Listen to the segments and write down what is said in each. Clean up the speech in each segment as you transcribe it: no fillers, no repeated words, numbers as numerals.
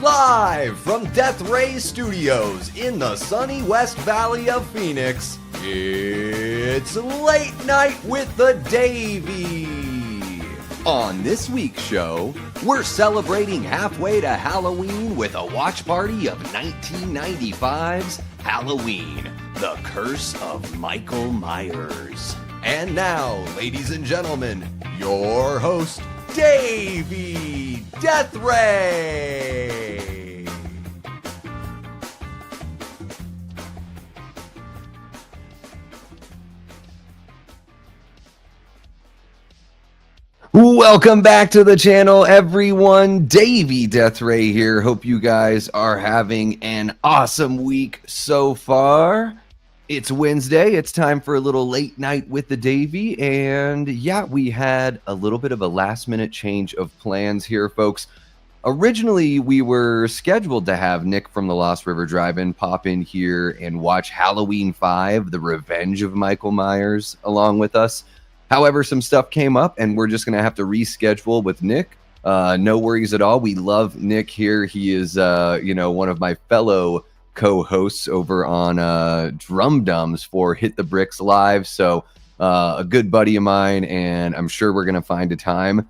Live from Deathray Studios in the sunny West Valley of Phoenix, it's Late Night with the Davey. On this week's show, we're celebrating halfway to Halloween with a watch party of 1995's Halloween, The Curse of Michael Myers. And now, ladies and gentlemen, your host, Davey Deathray. Welcome back to the channel, everyone. Davey Deathray here. Hope you guys are having an awesome week so far. It's Wednesday. It's time for a little late night with the Davey. And yeah, we had a little bit of a last minute change of plans here, folks. Originally, we were scheduled to have Nick from the Lost River Drive-In pop in here and watch Halloween 5, The Revenge of Michael Myers, along with us. However, some stuff came up and we're just going to have to reschedule with Nick. No worries at all. We love Nick here. He is, one of my fellow co-hosts over on Drum Dums for Hit the Bricks Live. So a good buddy of mine, and I'm sure we're going to find a time,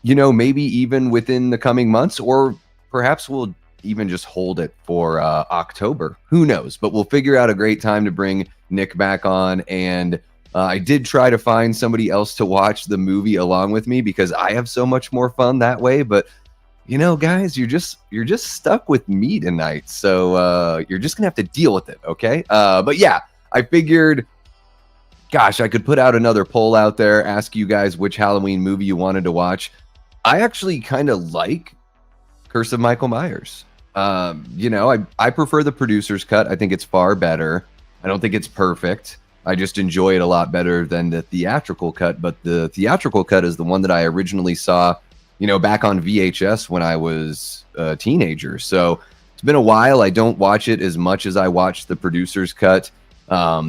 maybe even within the coming months, or perhaps we'll even just hold it for October. Who knows? But we'll figure out a great time to bring Nick back on. And I did try to find somebody else to watch the movie along with me because I have so much more fun that way. But guys, you're just stuck with me tonight. So you're just gonna have to deal with it, okay? But yeah, I figured, gosh, I could put out another poll out there, ask you guys which Halloween movie you wanted to watch. I actually kind of like Curse of Michael Myers. I prefer the producer's cut. I think it's far better. I don't think it's perfect. I just enjoy it a lot better than the theatrical cut. But the theatrical cut is the one that I originally saw, back on VHS when I was a teenager. So it's been a while. I don't watch it as much as I watched the producer's cut.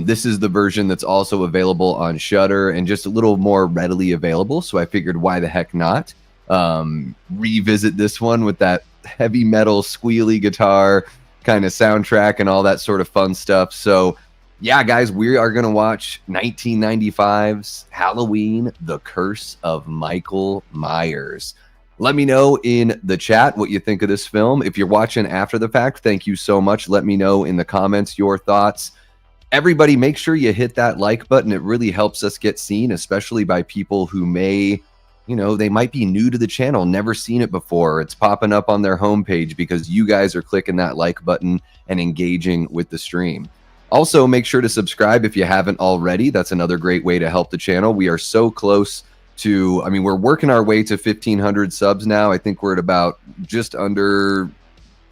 This is the version that's also available on Shudder and just a little more readily available. So I figured, why the heck not revisit this one with that heavy metal squealy guitar kind of soundtrack and all that sort of fun stuff. So yeah, guys, we are going to watch 1995's Halloween, The Curse of Michael Myers. Let me know in the chat what you think of this film. If you're watching after the fact, thank you so much. Let me know in the comments your thoughts. Everybody, make sure you hit that like button. It really helps us get seen, especially by people who may, they might be new to the channel, never seen it before. It's popping up on their homepage because you guys are clicking that like button and engaging with the stream. Also, make sure to subscribe if you haven't already. That's another great way to help the channel. We are so close to, we're working our way to 1,500 subs now. I think we're at about just under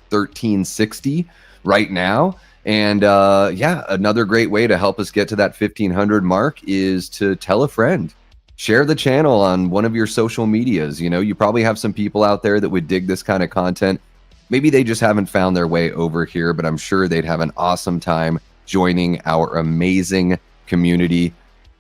1,360 right now. And another great way to help us get to that 1,500 mark is to tell a friend. Share the channel on one of your social medias. You probably have some people out there that would dig this kind of content. Maybe they just haven't found their way over here, but I'm sure they'd have an awesome time joining our amazing community.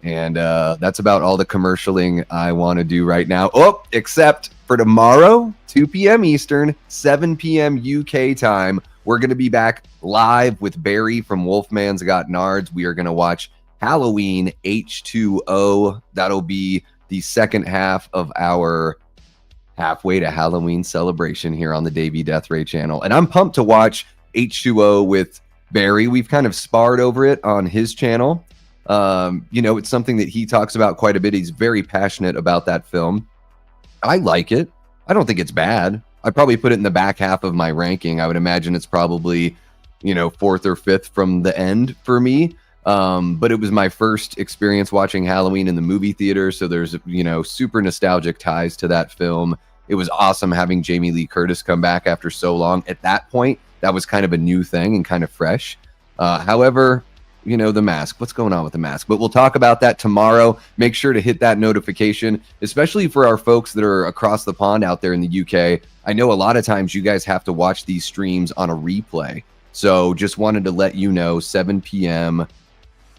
And that's about all the commercialing I want to do right now. Oh, except for tomorrow, 2 p.m. Eastern, 7 p.m. UK time. We're going to be back live with Barry from Wolfman's Got Nards. We are going to watch Halloween H2O. That'll be the second half of our halfway to Halloween celebration here on the Davey Deathray channel. And I'm pumped to watch H2O with Barry. We've kind of sparred over it on his channel. It's something that he talks about quite a bit. He's very passionate about that film. I like it. I don't think it's bad. I'd probably put it in the back half of my ranking. I would imagine it's probably, fourth or fifth from the end for me. But it was my first experience watching Halloween in the movie theater. So there's, super nostalgic ties to that film. It was awesome having Jamie Lee Curtis come back after so long. At that point, that was kind of a new thing and kind of fresh. However, the mask, what's going on with the mask? But we'll talk about that tomorrow. Make sure to hit that notification, especially for our folks that are across the pond out there in the UK. I know a lot of times you guys have to watch these streams on a replay. So just wanted to let you know, 7 p.m.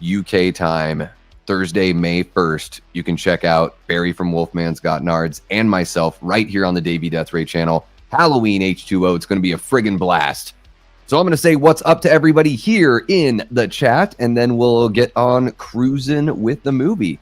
UK time, Thursday, May 1st, you can check out Barry from Wolfman's Got Nards and myself right here on the Davey Deathray channel. Halloween H2O. It's going to be a friggin' blast. So I'm going to say what's up to everybody here in the chat, and then we'll get on cruising with the movie.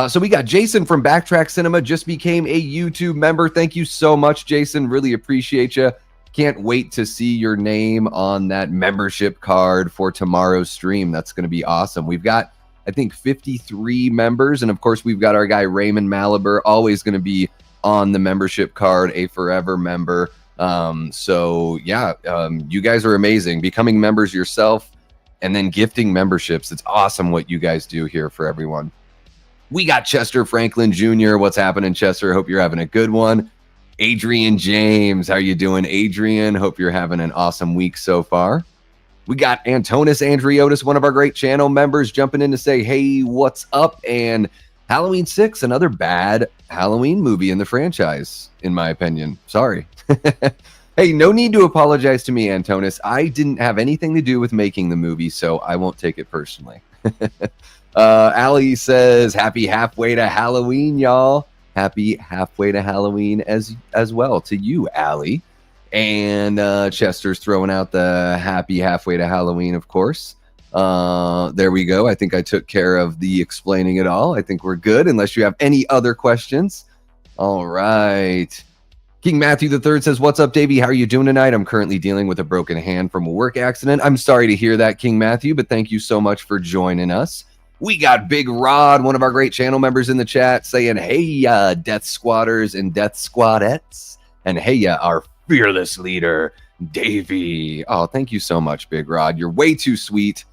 So we got Jason from Backtrack Cinema, just became a YouTube member. Thank you so much, Jason. Really appreciate you. Can't wait to see your name on that membership card for tomorrow's stream. That's going to be awesome. We've got, I think, 53 members. And of course, we've got our guy Raymond Maliber, always going to be on the membership card, a forever member. You guys are amazing. Becoming members yourself and then gifting memberships. It's awesome what you guys do here for everyone. We got Chester Franklin Jr. What's happening, Chester? Hope you're having a good one. Adrian James, how you doing, Adrian? Hope you're having an awesome week so far. We got Antonis Andriotis, one of our great channel members, jumping in to say, hey, what's up? And Halloween 6, another bad Halloween movie in the franchise, in my opinion. Sorry. Hey, no need to apologize to me, Antonis. I didn't have anything to do with making the movie, so I won't take it personally. Allie says, happy halfway to Halloween, y'all. Happy halfway to Halloween as well to you, Allie. And Chester's throwing out the happy halfway to Halloween, of course. There we go. I think I took care of the explaining it all. I think we're good, unless you have any other questions. All right. King Matthew III says, what's up, Davey? How are you doing tonight? I'm currently dealing with a broken hand from a work accident. I'm sorry to hear that, King Matthew, but thank you so much for joining us. We got Big Rod, one of our great channel members in the chat, saying, hey, Death Squatters and Death Squadettes. And hey, our fearless leader, Davey. Oh, thank you so much, Big Rod. You're way too sweet.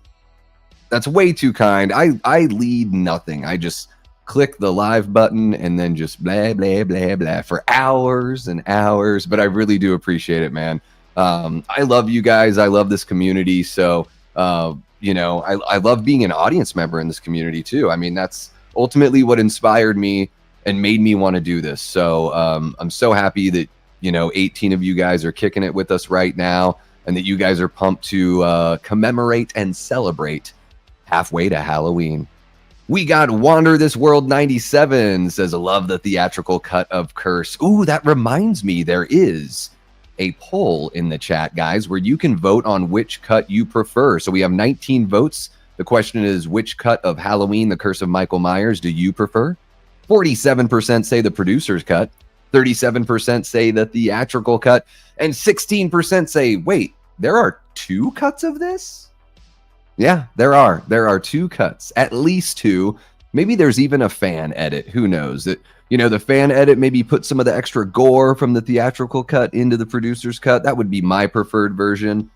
That's way too kind. I lead nothing. I just click the live button and then just blah, blah, blah, blah for hours and hours. But I really do appreciate it, man. I love you guys. I love this community. So, I love being an audience member in this community too. I mean, that's ultimately what inspired me and made me want to do this. So I'm so happy that, 18 of you guys are kicking it with us right now, and that you guys are pumped to commemorate and celebrate halfway to Halloween. We got Wander This World 97 says, love the theatrical cut of Curse. Ooh, that reminds me, there is a poll in the chat, guys, where you can vote on which cut you prefer. So we have 19 votes. The question is, which cut of Halloween, The Curse of Michael Myers, do you prefer? 47% say the producer's cut, 37% say the theatrical cut, and 16% say, wait, there are two cuts of this? Yeah, there are. There are two cuts, at least two. Maybe there's even a fan edit. Who knows? That the fan edit maybe put some of the extra gore from the theatrical cut into the producer's cut. That would be my preferred version,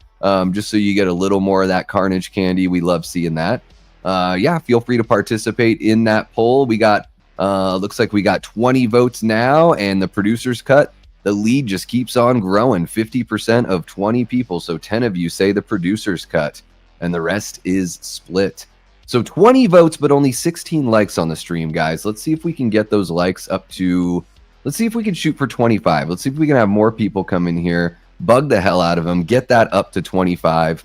just so you get a little more of that carnage candy. We love seeing that. Yeah, feel free to participate in that poll. We got, looks like we got 20 votes now, and the producer's cut, the lead just keeps on growing. 50% of 20 people, so 10 of you say the producer's cut, and the rest is split. So 20 votes, but only 16 likes on the stream, guys. Let's see if we can get those likes up to, let's see if we can shoot for 25. Let's see if we can have more people come in here, bug the hell out of them, get that up to 25.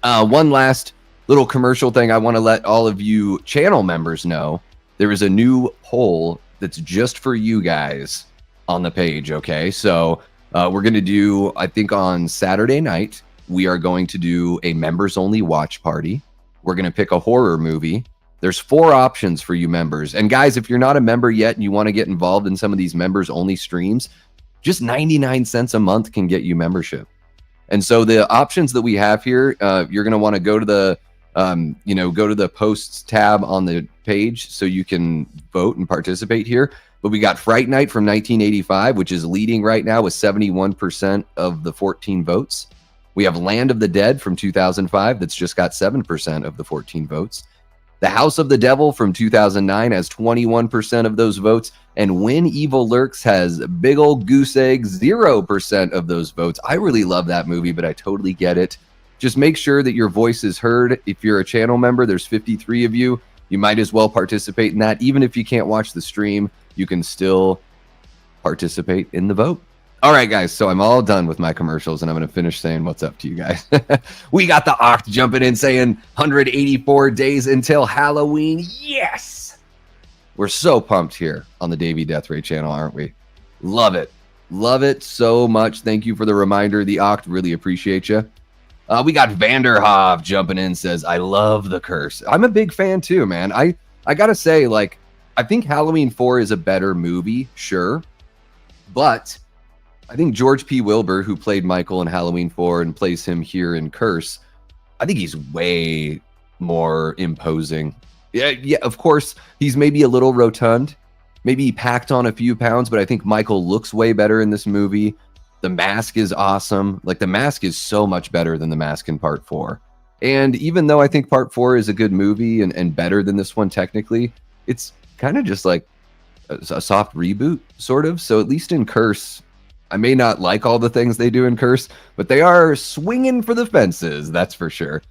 One last little commercial thing I want to let all of you channel members know. There is a new poll that's just for you guys on the page, okay? So we're going to do, I think on Saturday night, we are going to do a members-only watch party. We're going to pick a horror movie. There's 4 options for you members. And guys, if you're not a member yet and you want to get involved in some of these members-only streams, just 99 cents a month can get you membership. And so the options that we have here, you're going to want to go to the, go to the posts tab on the page so you can vote and participate here. But we got Fright Night from 1985, which is leading right now with 71% of the 14 votes. We have Land of the Dead from 2005 that's just got 7% of the 14 votes. The House of the Devil from 2009 has 21% of those votes. And When Evil Lurks has big old goose egg, 0% of those votes. I really love that movie, but I totally get it. Just make sure that your voice is heard. If you're a channel member, there's 53 of you. You might as well participate in that. Even if you can't watch the stream, you can still participate in the vote. All right, guys, so I'm all done with my commercials, and I'm going to finish saying what's up to you guys. We got the Oct jumping in saying 184 days until Halloween. Yes! We're so pumped here on the Davey Deathray channel, aren't we? Love it. Love it so much. Thank you for the reminder, the Oct. Really appreciate you. We got Vanderhoff jumping in, says, I love The Curse. I'm a big fan too, man. I gotta say, like, I think Halloween 4 is a better movie, sure. But I think George P. Wilbur, who played Michael in Halloween 4 and plays him here in Curse, I think he's way more imposing. Yeah, of course, he's maybe a little rotund. Maybe he packed on a few pounds, but I think Michael looks way better in this movie. The mask is awesome. Like, the mask is so much better than the mask in Part 4. And even though I think Part 4 is a good movie and better than this one technically, it's kind of just like a soft reboot, sort of. So at least in Curse, I may not like all the things they do in Curse, but they are swinging for the fences, that's for sure.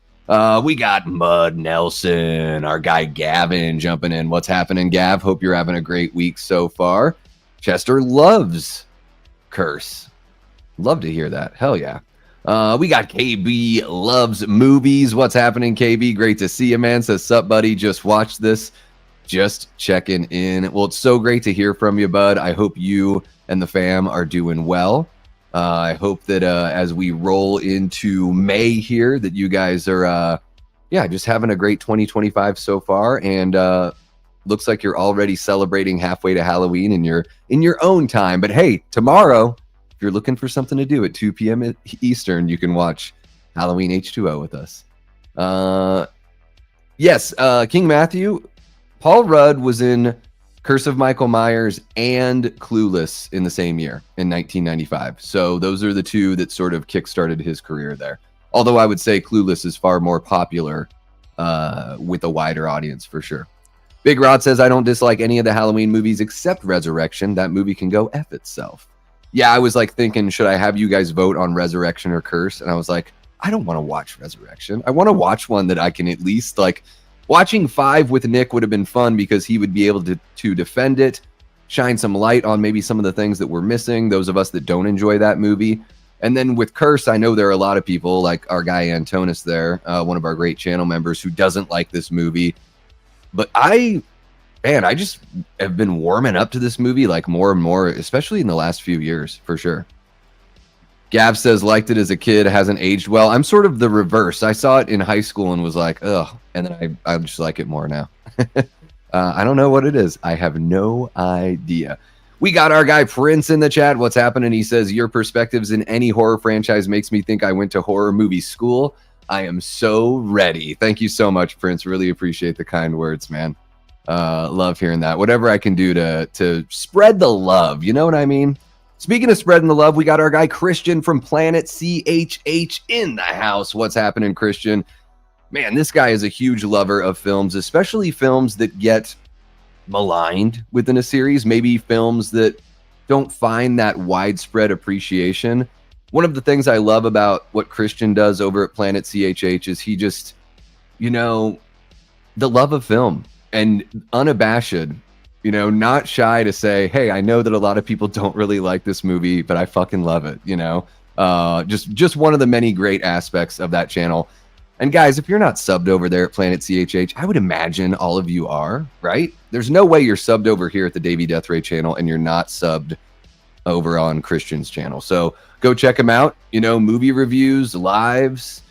We got Mud Nelson, our guy Gavin jumping in. What's happening, Gav? Hope you're having a great week so far. Chester loves Curse. Love to hear that. Hell yeah. We got KB loves movies. What's happening, KB? Great to see you, man. Says, sup, buddy? Just watched this. Just checking in. Well, it's so great to hear from you, bud. I hope you and the fam are doing well. I hope that as we roll into May here, that you guys are, just having a great 2025 so far. And looks like you're already celebrating halfway to Halloween in your own time. But hey, tomorrow, if you're looking for something to do at 2 p.m. Eastern, you can watch Halloween H2O with us. Yes, King Matthew, Paul Rudd was in Curse of Michael Myers and Clueless in the same year, in 1995. So those are the two that sort of kickstarted his career there. Although I would say Clueless is far more popular with a wider audience for sure. Big Rod says, I don't dislike any of the Halloween movies except Resurrection. That movie can go F itself. Yeah, I was like thinking, should I have you guys vote on Resurrection or Curse? And I was like, I don't want to watch Resurrection. I want to watch one that I can at least like... Watching 5 with Nick would have been fun because he would be able to defend it, shine some light on maybe some of the things that we're missing, those of us that don't enjoy that movie. And then with Curse, I know there are a lot of people, like our guy Antonis there, one of our great channel members, who doesn't like this movie. But I just have been warming up to this movie like more and more, especially in the last few years, for sure. Gav says, liked it as a kid, hasn't aged well. I'm sort of the reverse. I saw it in high school and was like, ugh. And then I just like it more now. I don't know what it is. I have no idea. We got our guy Prince in the chat. What's happening? He says, your perspectives in any horror franchise makes me think I went to horror movie school. I am so ready. Thank you so much, Prince. Really appreciate the kind words, man. Love hearing that. Whatever I can do to spread the love. You know what I mean? Speaking of spreading the love, we got our guy Christian from Planet CHH in the house. What's happening, Christian? Man, this guy is a huge lover of films, especially films that get maligned within a series, maybe films that don't find that widespread appreciation. One of the things I love about what Christian does over at Planet CHH is he just, the love of film and unabashed, not shy to say, hey, I know that a lot of people don't really like this movie, but I fucking love it, just one of the many great aspects of that channel. And guys, if you're not subbed over there at Planet CHH, I would imagine all of you are, right? There's no way you're subbed over here at the Davey Deathray channel and you're not subbed over on Christian's channel. So go check him out. Movie reviews, lives,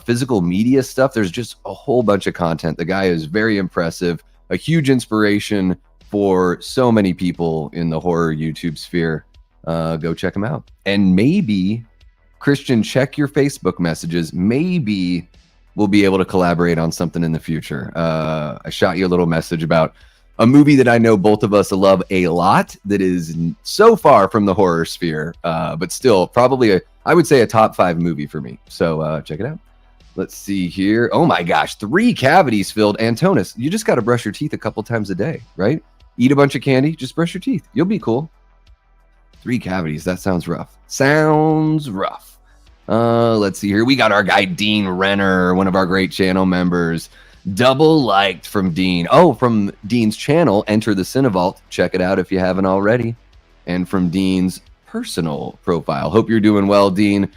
physical media stuff. There's just a whole bunch of content. The guy is very impressive, a huge inspiration for so many people in the horror YouTube sphere. Go check him out. And maybe, Christian, check your Facebook messages. Maybe we'll be able to collaborate on something in the future. I shot you a little message about a movie that I know both of us love a lot that is so far from the horror sphere, but still probably I would say a top 5 movie for me. So check it out. Let's see here. Oh my gosh, 3 cavities filled. Antonis, you just got to brush your teeth a couple times a day, right? Eat a bunch of candy, just brush your teeth. You'll be cool. 3 cavities, that sounds rough. Sounds rough. Let's see here. We got our guy Dean Renner, one of our great channel members. Double liked from Dean. Oh, from Dean's channel, Enter the Cinevault. Check it out if you haven't already. And from Dean's personal profile. Hope you're doing well, Dean.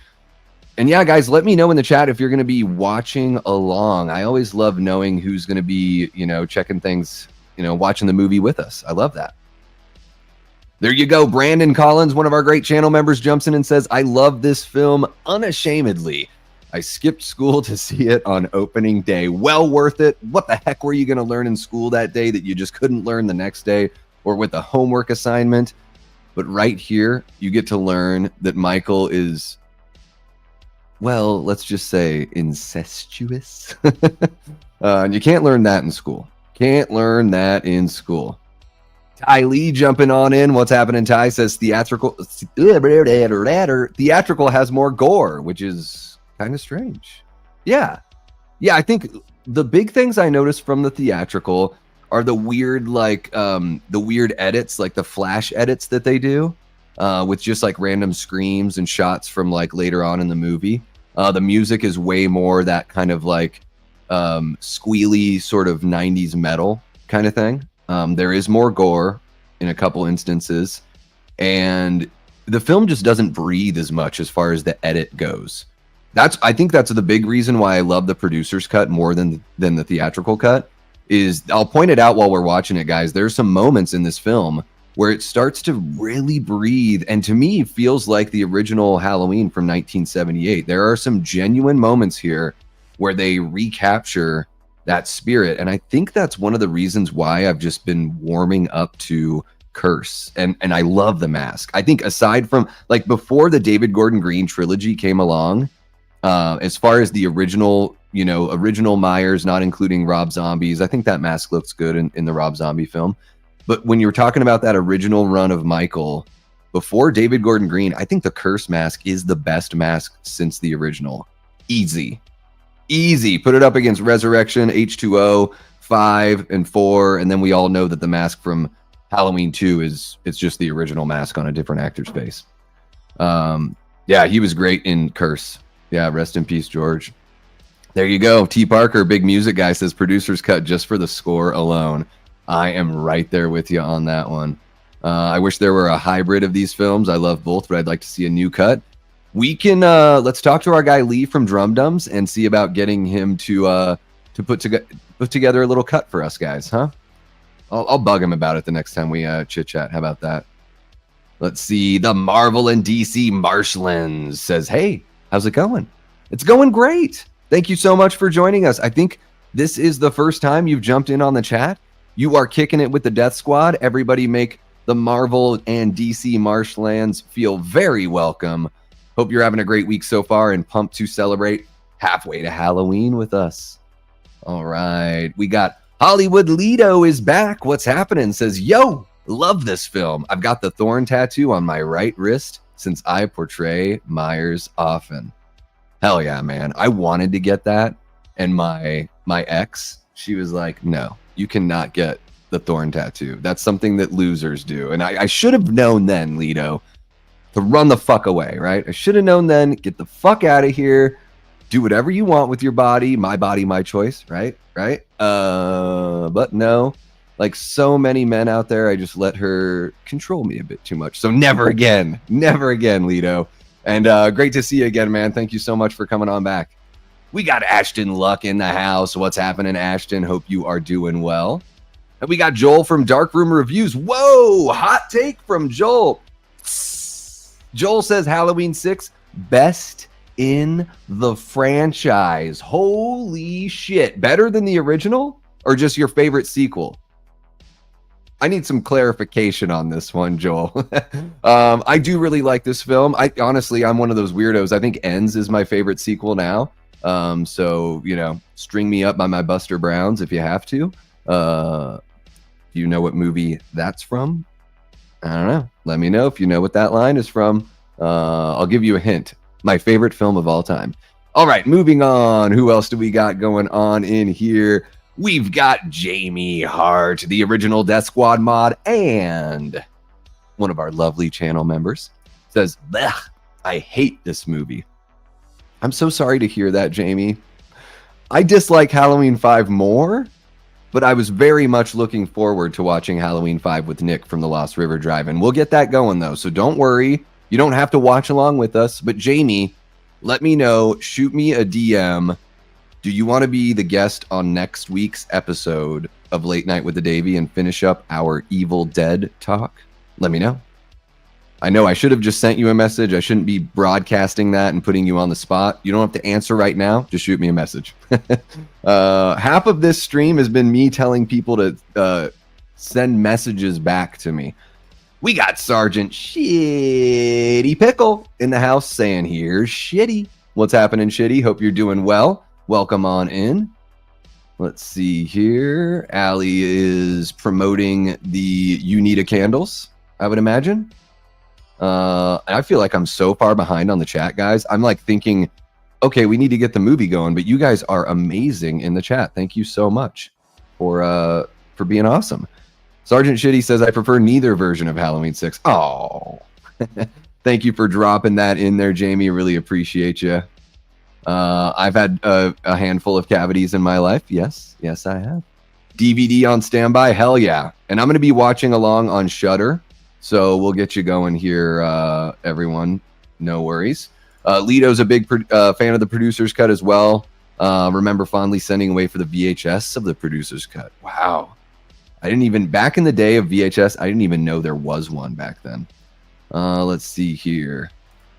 And yeah, guys, let me know in the chat if you're going to be watching along. I always love knowing who's going to be, checking things, watching the movie with us. I love that. There you go. Brandon Collins, one of our great channel members, jumps in and says, I love this film unashamedly. I skipped school to see it on opening day. Well worth it. What the heck were you going to learn in school that day that you just couldn't learn the next day or with a homework assignment? But right here, you get to learn that Michael is, well, let's just say incestuous. And you can't learn that in school. Can't learn that in school. Ty Lee jumping on in. What's happening, Ty? Says theatrical has more gore, which is kind of strange. Yeah. I think the big things I noticed from the theatrical are the weird, the weird edits, like the flash edits that they do, with just like random screams and shots from like later on in the movie. The music is way more that kind of like squealy sort of 90s metal kind of thing. There is more gore in a couple instances, and the film just doesn't breathe as much as far as the edit goes. I think that's the big reason why I love the producer's cut more than the theatrical cut. Is I'll point it out while we're watching it, guys. There's some moments in this film where it starts to really breathe, and to me feels like the original Halloween from 1978. There are some genuine moments here where they recapture that spirit, and I think that's one of the reasons why I've just been warming up to Curse, and I love The Mask. I think aside from like before the David Gordon Green trilogy came along, as far as the original Myers, not including Rob Zombie's, I think that mask looks good in the Rob Zombie film. But when you're talking about that original run of Michael before David Gordon Green, I think the Curse mask is the best mask since the original. Easy. Put it up against Resurrection, H2O, 5 and 4, and then we all know that the mask from Halloween 2 it's just the original mask on a different actor's face. Yeah, he was great in Curse. Yeah, rest in peace, George. There you go. T. Parker, big music guy, says producer's cut just for the score alone. I am right there with you on that one. I wish there were a hybrid of these films. I love both, but I'd like to see a new cut. We can let's talk to our guy Lee from Drum Dums and see about getting him to put together a little cut for us guys, huh? I'll bug him about it the next time we chit chat. How about that? Let's see. The Marvel and DC Marshlands says, "Hey, how's it going?" It's going great. Thank you so much for joining us. I think this is the first time you've jumped in on the chat. You are kicking it with the Death Squad. Everybody make the Marvel and DC Marshlands feel very welcome. Hope you're having a great week so far and pumped to celebrate halfway to Halloween with us. All right. We got Hollywood Lido is back. What's happening? Says, yo, love this film. I've got the thorn tattoo on my right wrist since I portray Myers often. Hell yeah, man. I wanted to get that. And my ex, she was like, no, you cannot get the thorn tattoo. That's something that losers do. And I should have known then, Lido, to run the fuck away, right? I should have known then, get the fuck out of here. Do whatever you want with your body, my choice, right? But no, like so many men out there, I just let her control me a bit too much. So never again, Lido. And great to see you again, man. Thank you so much for coming on back. We got Ashton Luck in the house. What's happening, Ashton? Hope you are doing well. And we got Joel from Darkroom Reviews. Whoa, hot take from Joel. Joel says Halloween 6, best in the franchise. Holy shit. Better than the original or just your favorite sequel? I need some clarification on this one, Joel. I do really like this film. Honestly, I'm one of those weirdos. I think Ends is my favorite sequel now. So, string me up by my Buster Browns if you have to. Do you know what movie that's from? I don't know. Let me know if you know what that line is from. I'll give you a hint. My favorite film of all time. All right, moving on. Who else do we got going on in here? We've got Jamie Hart, the original Death Squad mod, and one of our lovely channel members says, blech, I hate this movie. I'm so sorry to hear that, Jamie. I dislike Halloween 5 more, but I was very much looking forward to watching Halloween 5 with Nick from the Lost River Drive-In. We'll get that going, though, so don't worry. You don't have to watch along with us. But, Jamie, let me know. Shoot me a DM. Do you want to be the guest on next week's episode of Late Night with the Davey and finish up our Evil Dead talk? Let me know. I know I should have just sent you a message. I shouldn't be broadcasting that and putting you on the spot. You don't have to answer right now. Just shoot me a message. Half of this stream has been me telling people to send messages back to me. We got Sergeant Shitty Pickle in the house saying, here's Shitty. What's happening, Shitty? Hope you're doing well. Welcome on in. Let's see here. Allie is promoting the Unita candles, I would imagine. I feel like I'm so far behind on the chat, guys. I'm like thinking, okay, we need to get the movie going, but you guys are amazing in the chat. Thank you so much for being awesome. Sergeant Shitty says, I prefer neither version of Halloween 6. Oh, thank you for dropping that in there, Jamie. Really appreciate you. I've had a handful of cavities in my life. Yes, I have. DVD on standby. Hell yeah. And I'm going to be watching along on Shudder. So we'll get you going here, everyone. No worries. Lito's a big fan of the producer's cut as well. Remember fondly sending away for the VHS of the producer's cut. Wow. I didn't even, back in the day of VHS, I didn't even know there was one back then. Let's see here.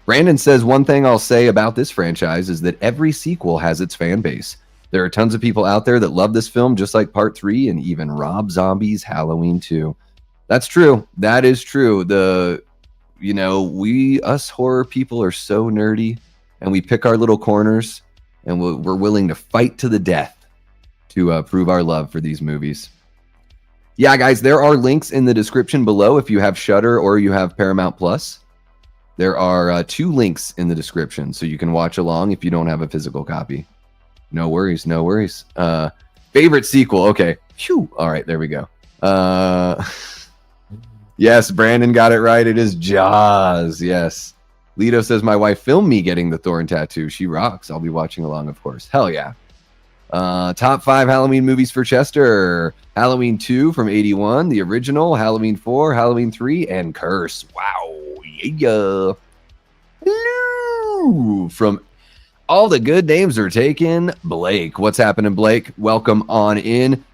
Brandon says, one thing I'll say about this franchise is that every sequel has its fan base. There are tons of people out there that love this film, just like Part 3 and even Rob Zombie's Halloween 2. That's true. That is true. Us horror people are so nerdy, and we pick our little corners, and we're willing to fight to the death to prove our love for these movies. Yeah, guys, there are links in the description below if you have Shudder or you have Paramount Plus. There are 2 links in the description, so you can watch along if you don't have a physical copy. No worries, no worries. Favorite sequel. Okay. Phew. All right, there we go. Yes, Brandon got it right. It is Jaws. Yes. Lito says, my wife filmed me getting the Thorn tattoo. She rocks. I'll be watching along, of course. Hell yeah. Top 5 Halloween movies for Chester. Halloween 2 from 81, the original, Halloween 4, Halloween 3, and Curse. Wow. Yeah. Hello. From all the good names are taken. Blake. What's happening, Blake? Welcome on in.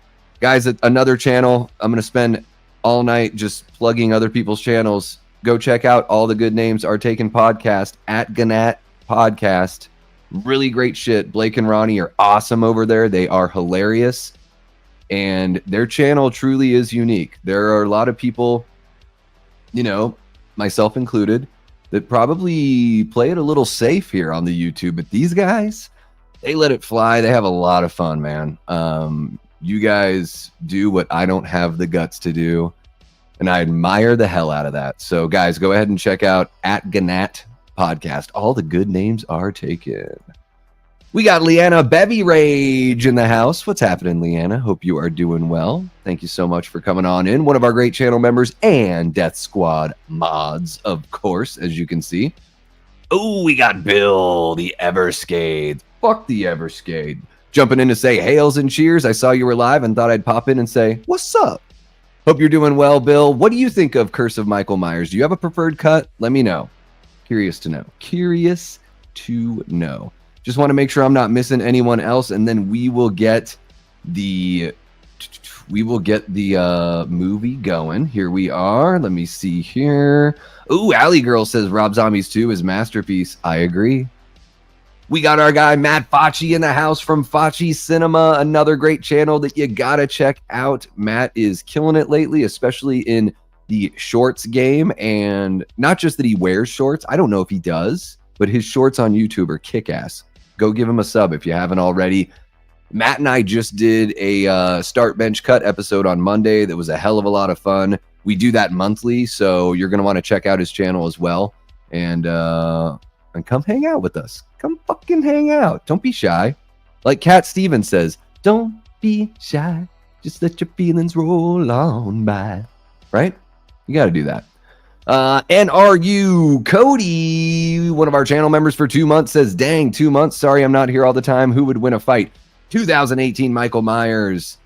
Guys, another channel. I'm going to spend all night just plugging other people's channels. Go check out All the Good Names Are Taken podcast at Gannett Podcast. Really great shit. Blake and Ronnie are awesome over there. They are hilarious. And their channel truly is unique. There are a lot of people, myself included, that probably play it a little safe here on the YouTube. But these guys, they let it fly. They have a lot of fun, man. You guys do what I don't have the guts to do, and I admire the hell out of that. So, guys, go ahead and check out at Gannett Podcast. All the good names are taken. We got Leanna Bevy Rage in the house. What's happening, Leanna? Hope you are doing well. Thank you so much for coming on in. One of our great channel members and Death Squad mods, of course, as you can see. Oh, we got Bill, the Everscade. Fuck the Everscade. Jumping in to say hails and cheers. I saw you were live and thought I'd pop in and say, what's up? Hope you're doing well, Bill. What do you think of Curse of Michael Myers? Do you have a preferred cut? Let me know. Curious to know. Curious to know. Just want to make sure I'm not missing anyone else, and then we will get the movie going. Here we are. Let me see here. Ooh, Alley Girl says Rob Zombies 2 is masterpiece. I agree. We got our guy Matt Facci in the house from Facci Cinema, another great channel that you gotta check out. Matt is killing it lately, especially in the shorts game, and not just that he wears shorts. I don't know if he does, but his shorts on YouTube are kick-ass. Go give him a sub if you haven't already. Matt and I just did a Start Bench Cut episode on Monday that was a hell of a lot of fun. We do that monthly, so you're gonna want to check out his channel as well, and come hang out with us. Come fucking hang out. Don't be shy. Like Cat Stevens says, don't be shy. Just let your feelings roll on by. Right? You got to do that. And are you Cody, one of our channel members for 2 months, says, dang, 2 months. Sorry, I'm not here all the time. Who would win a fight? 2018 Michael Myers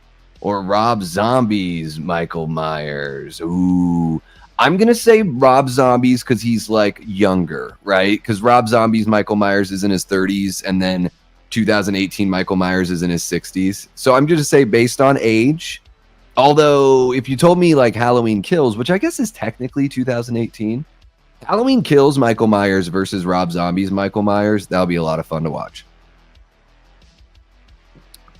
or Rob Zombie's Michael Myers? Ooh. I'm going to say Rob Zombies because he's like younger, right? Because Rob Zombies Michael Myers is in his 30s, and then 2018 Michael Myers is in his 60s. So I'm going to say based on age. Although if you told me like Halloween Kills, which I guess is technically 2018, Halloween Kills Michael Myers versus Rob Zombie's Michael Myers. That'll be a lot of fun to watch.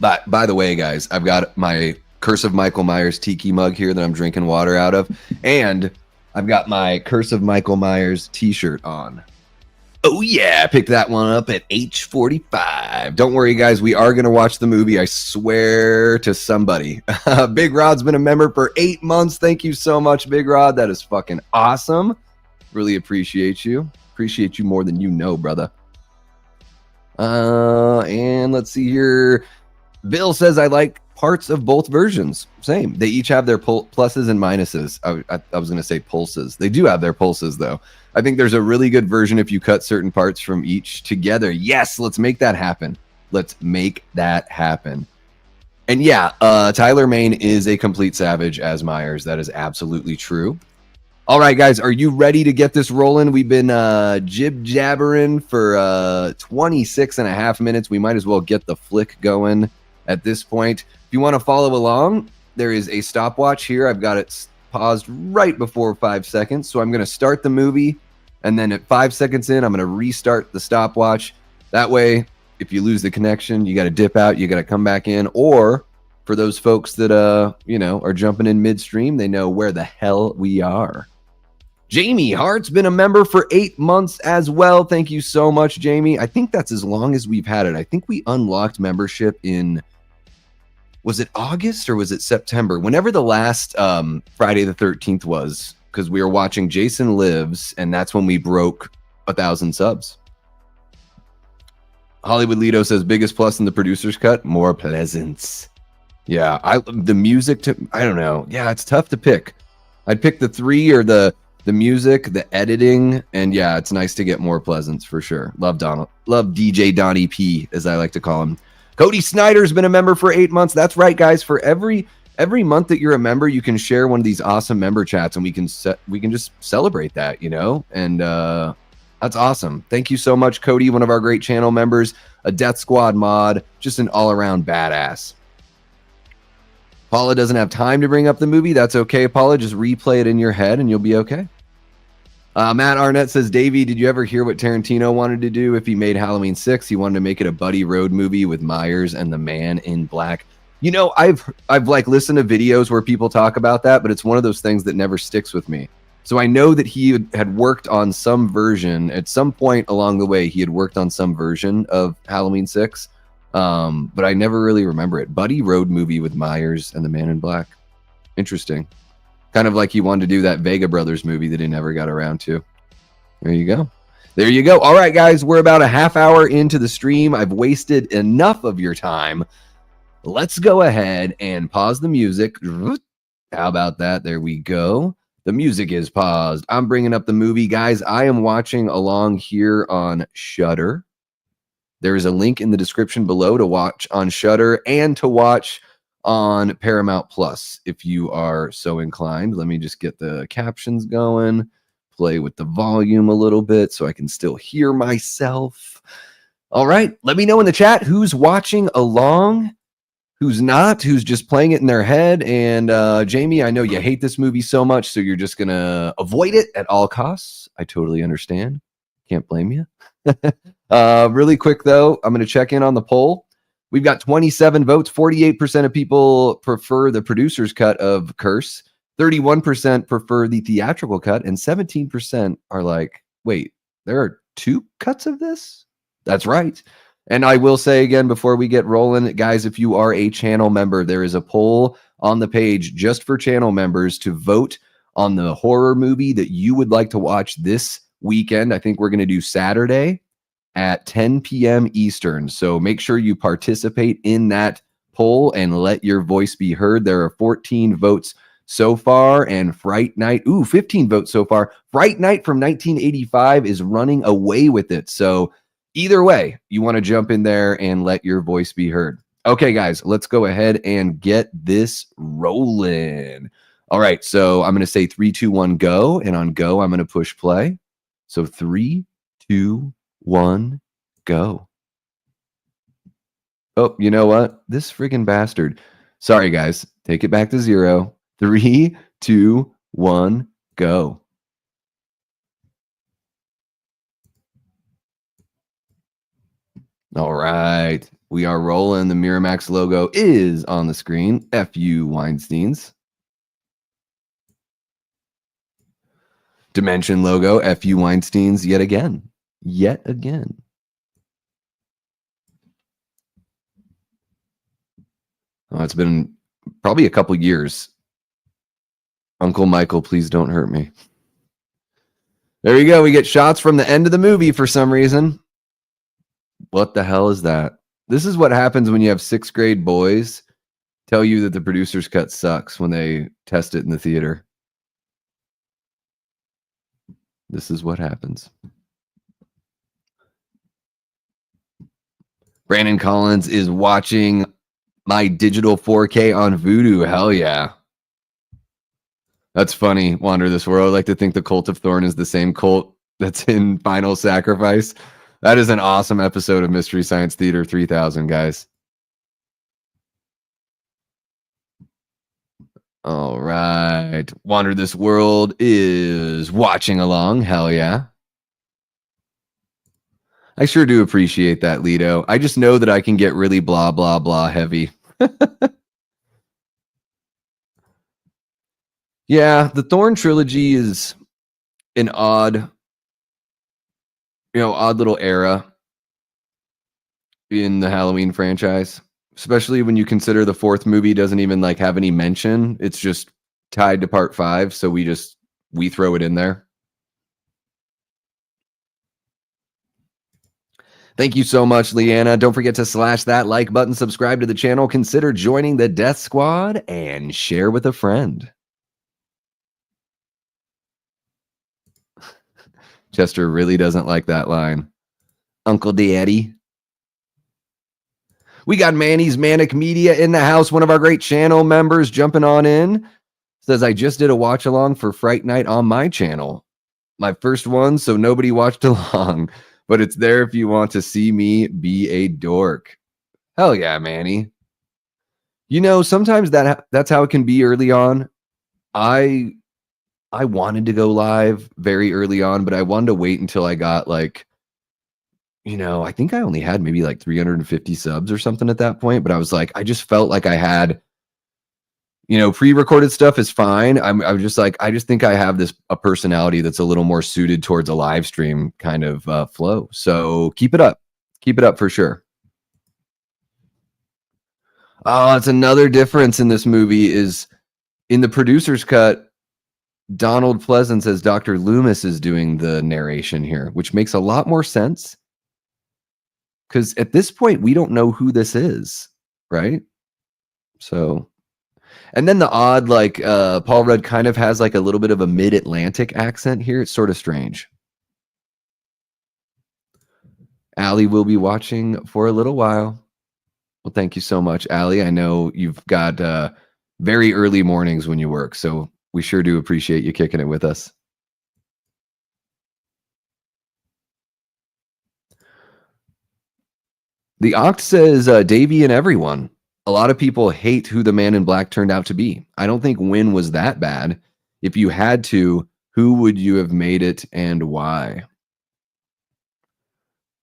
But by the way, guys, I've got my Curse of Michael Myers tiki mug here that I'm drinking water out of. And I've got my Curse of Michael Myers t-shirt on. Oh, yeah. I picked that one up at H45. Don't worry, guys. We are going to watch the movie. I swear to somebody. Big Rod's been a member for 8 months. Thank you so much, Big Rod. That is fucking awesome. Really appreciate you. Appreciate you more than you know, brother. And let's see here. Bill says, I like parts of both versions. Same. They each have their pluses and minuses. I was going to say pulses. They do have their pulses, though. I think there's a really good version if you cut certain parts from each together. Yes, let's make that happen. Let's make that happen. And yeah, Tyler Mane is a complete savage as Myers. That is absolutely true. All right, guys, are you ready to get this rolling? We've been jib-jabbering for 26 and a half minutes. We might as well get the flick going at this point. If you want to follow along, there is a stopwatch here. I've got it paused right before 5 seconds. So I'm going to start the movie, and then at 5 seconds in, I'm going to restart the stopwatch. That way, if you lose the connection, you got to dip out, you got to come back in. Or for those folks that, are jumping in midstream, they know where the hell we are. Jamie Hart's been a member for 8 months as well. Thank you so much, Jamie. I think that's as long as we've had it. I think we unlocked membership in, was it August or was it September? Whenever the last Friday the 13th was, because we were watching Jason Lives, and that's when we broke 1,000 subs. Hollywood Lido says, biggest plus in the producer's cut, more pleasance. Yeah, the music, I don't know. Yeah, it's tough to pick. I'd pick the 3 or the music, the editing, and yeah, it's nice to get more pleasance for sure. Love DJ Donnie P, as I like to call him. Cody Snyder's been a member for 8 months. That's right, guys. For every month that you're a member, you can share one of these awesome member chats, and we can just celebrate that, and that's awesome. Thank you so much, Cody, one of our great channel members, a Death Squad mod, just an all-around badass. Paula doesn't have time to bring up the movie. That's okay, Paula. Just replay it in your head, and you'll be okay. Matt Arnett says, Davey, did you ever hear what Tarantino wanted to do if he made Halloween 6? He wanted to make it a buddy road movie with Myers and the Man in Black. I've like listened to videos where people talk about that, but it's one of those things that never sticks with me. So I know that he had worked on some version at some point along the way. He had worked on some version of Halloween 6, but I never really remember it. Buddy road movie with Myers and the Man in Black. Interesting. Kind of like he wanted to do that Vega Brothers movie that he never got around to. There you go. There you go. All right, guys, we're about a half hour into the stream. I've wasted enough of your time. Let's go ahead and pause the music. How about that? There we go. The music is paused. I'm bringing up the movie. Guys, I am watching along here on Shudder. There is a link in the description below to watch on Shudder and to watch on Paramount Plus if you are so inclined. Let me just get the captions going, play with the volume a little bit so I can still hear myself. All right, let me know in the chat who's watching along, who's not, who's just playing it in their head. And Jamie, I know you hate this movie so much, so you're just gonna avoid it at all costs. I totally understand. Can't blame you. Really quick though, I'm gonna check in on the poll. We've got 27 votes. 48% of people prefer the producer's cut of Curse. 31% prefer the theatrical cut. And 17% are like, wait, there are 2 cuts of this? That's right. And I will say again, before we get rolling, guys, if you are a channel member, there is a poll on the page just for channel members to vote on the horror movie that you would like to watch this weekend. I think we're going to do Saturday at 10 p.m. Eastern. So make sure you participate in that poll and let your voice be heard. There are 14 votes so far, and Fright Night, 15 votes so far. Fright Night from 1985 is running away with it. So either way, you want to jump in there and let your voice be heard. Okay, guys, let's go ahead and get this rolling. All right, so I'm going to say 3, 2, 1, go. And on go, I'm going to push play. So 3, 2, 1, go. Oh, you know what? This friggin' bastard. Sorry, guys. Take it back to 0. 3, 2, 1, go. All right. We are rolling. The Miramax logo is on the screen. F.U. Weinsteins. Dimension logo. F.U. Weinsteins yet again. Yet again. Oh, it's been probably a couple years. Uncle Michael, please don't hurt me. There you go. We get shots from the end of the movie for some reason. What the hell is that? This is what happens when you have 6th grade boys tell you that the producer's cut sucks when they test it in the theater. This is what happens. Brandon Collins is watching my digital 4K on Vudu. Hell yeah. That's funny, Wander This World. I like to think the Cult of Thorn is the same cult that's in Final Sacrifice. That is an awesome episode of Mystery Science Theater 3000, guys. All right. Wander This World is watching along. Hell yeah. I sure do appreciate that, Lido. I just know that I can get really blah, blah, blah heavy. Yeah, the Thorn trilogy is an odd little era in the Halloween franchise, especially when you consider the 4th movie doesn't even like have any mention. It's just tied to part 5, so we throw it in there. Thank you so much, Leanna. Don't forget to slash that like button, subscribe to the channel, consider joining the Death Squad, and share with a friend. Chester really doesn't like that line. Uncle Daddy. We got Manny's Manic Media in the house. One of our great channel members jumping on in. Says, I just did a watch along for Fright Night on my channel. My first one, so nobody watched along. But it's there if you want to see me be a dork. Hell yeah, Manny. You know, sometimes that's how it can be early on. I wanted to go live very early on, but I wanted to wait until I got like, I think I only had maybe like 350 subs or something at that point. But I was like, I just felt like I had, pre-recorded stuff is fine. I was just like, I just think I have a personality that's a little more suited towards a live stream kind of flow. So keep it up. Keep it up for sure. Oh, it's another difference in this movie is in the producer's cut, Donald Pleasance as Dr. Loomis is doing the narration here, which makes a lot more sense. Because at this point, we don't know who this is, right? So, and then the odd, like, Paul Rudd kind of has like a little bit of a mid-Atlantic accent here. It's sort of strange. Allie will be watching for a little while. Well, thank you so much, Allie. I know you've got very early mornings when you work, so we sure do appreciate you kicking it with us. The Oct says, Davey and everyone. A lot of people hate who the Man in Black turned out to be. I don't think Wynn was that bad. If you had to, who would you have made it and why?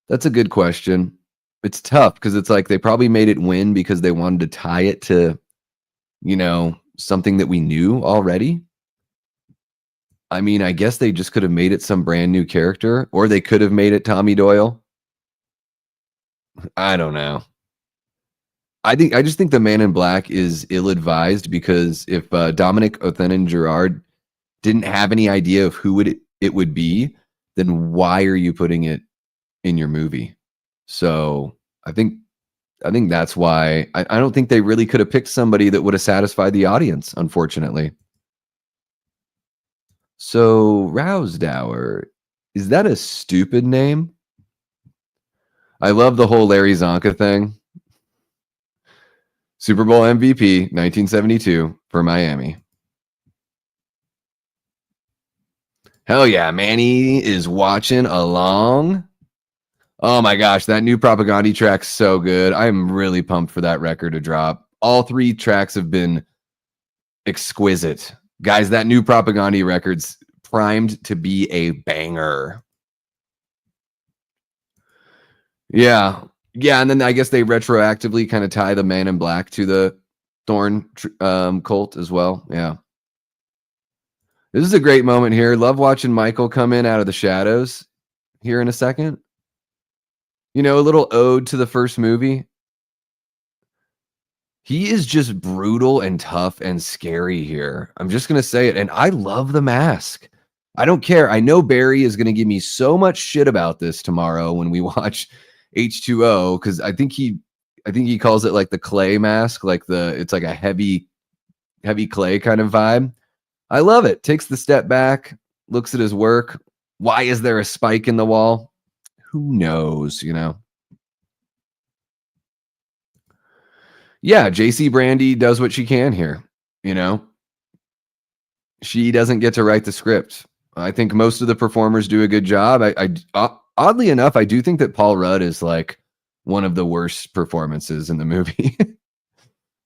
That's a good question. It's tough because it's like they probably made it Wynn because they wanted to tie it to, something that we knew already. I mean, I guess they just could have made it some brand new character, or they could have made it Tommy Doyle. I don't know. I just think the Man in Black is ill-advised because if Dominic Othanen-Gerard didn't have any idea of who it would be, then why are you putting it in your movie? So I think that's why I don't think they really could have picked somebody that would have satisfied the audience, unfortunately. So Rousdower, is that a stupid name? I love the whole Larry Zonka thing. Super Bowl MVP, 1972 for Miami. Hell yeah, Manny is watching along. Oh my gosh, that new Propaganda track's so good. I'm really pumped for that record to drop. All 3 tracks have been exquisite. Guys, that new Propaganda record's primed to be a banger. Yeah. Yeah, and then I guess they retroactively kind of tie the Man in Black to the Thorn cult as well. Yeah. This is a great moment here. Love watching Michael come in out of the shadows here in a second. You know, a little ode to the first movie. He is just brutal and tough and scary here. I'm just going to say it. And I love the mask. I don't care. I know Barry is going to give me so much shit about this tomorrow when we watch H2O, because I think he calls it like the clay mask, like it's like a heavy clay kind of vibe. I love it. Takes the step back, looks at his work. Why is there a spike in the wall? Who knows, you know? Yeah, JC Brandy does what she can here, you know? She doesn't get to write the script. I think most of the performers do a good job. Oddly enough, I do think that Paul Rudd is like one of the worst performances in the movie.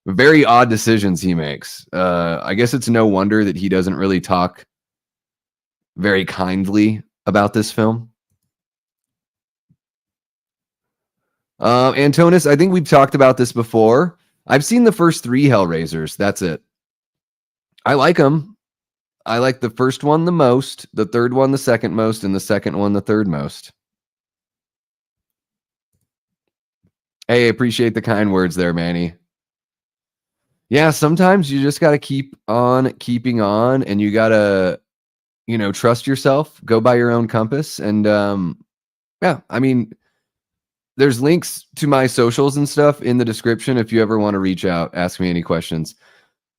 Very odd decisions he makes. I guess it's no wonder that he doesn't really talk very kindly about this film. Antonis, I think we've talked about this before. I've seen the first 3 Hellraisers. That's it. I like them. I like the first one the most, the third one the second most, and the second one the third most. Hey, appreciate the kind words there, Manny. Yeah, sometimes you just got to keep on keeping on, and you got to, you know, trust yourself, go by your own compass. And yeah, I mean, there's links to my socials and stuff in the description if you ever want to reach out, ask me any questions.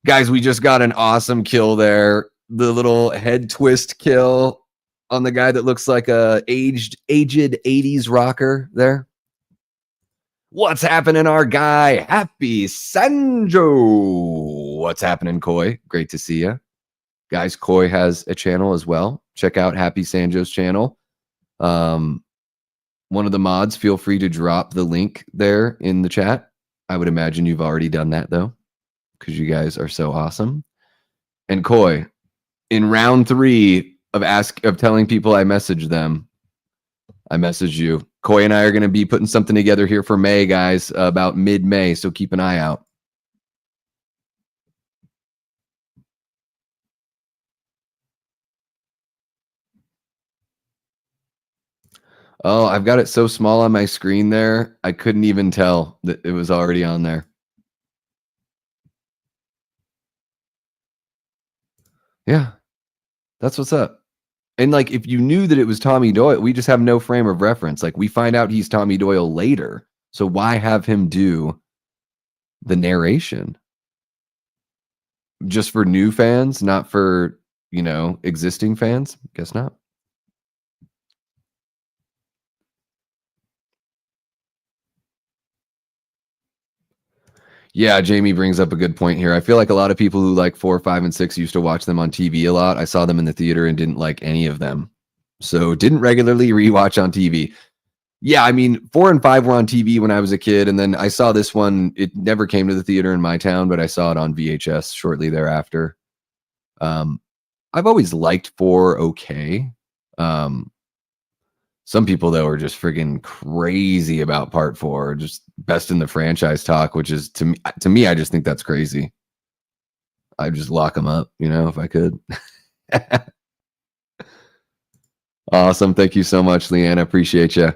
Guys, we just got an awesome kill there. The little head twist kill on the guy that looks like a aged 80s rocker there. What's happening, our guy? Happy Sanjo. What's happening, Koi? Great to see you. Guys, Koi has a channel as well. Check out Happy Sanjo's channel. One of the mods, feel free to drop the link there in the chat. I would imagine you've already done that, though, because you guys are so awesome. And Koi, in round 3 of telling people I messaged them, I messaged you. Koi and I are going to be putting something together here for May, guys, about mid-May, so keep an eye out. Oh, I've got it so small on my screen there, I couldn't even tell that it was already on there. Yeah, that's what's up. And like, if you knew that it was Tommy Doyle, we just have no frame of reference. Like, we find out he's Tommy Doyle later. So why have him do the narration? Just for new fans, not for, you know, existing fans? Guess not. Yeah, Jamie brings up a good point here. I feel like a lot of people who like 4, 5, and 6 used to watch them on TV a lot. I saw them in the theater and didn't like any of them. So didn't regularly rewatch on TV. Yeah, I mean, 4 and 5 were on TV when I was a kid, and then I saw this one. It never came to the theater in my town, but I saw it on VHS shortly thereafter. I've always liked 4 okay. Some people, though, are just friggin' crazy about part 4, just best in the franchise talk, which is, to me, I just think that's crazy. I'd just lock them up, you know, if I could. Awesome. Thank you so much, Leanna. Appreciate you.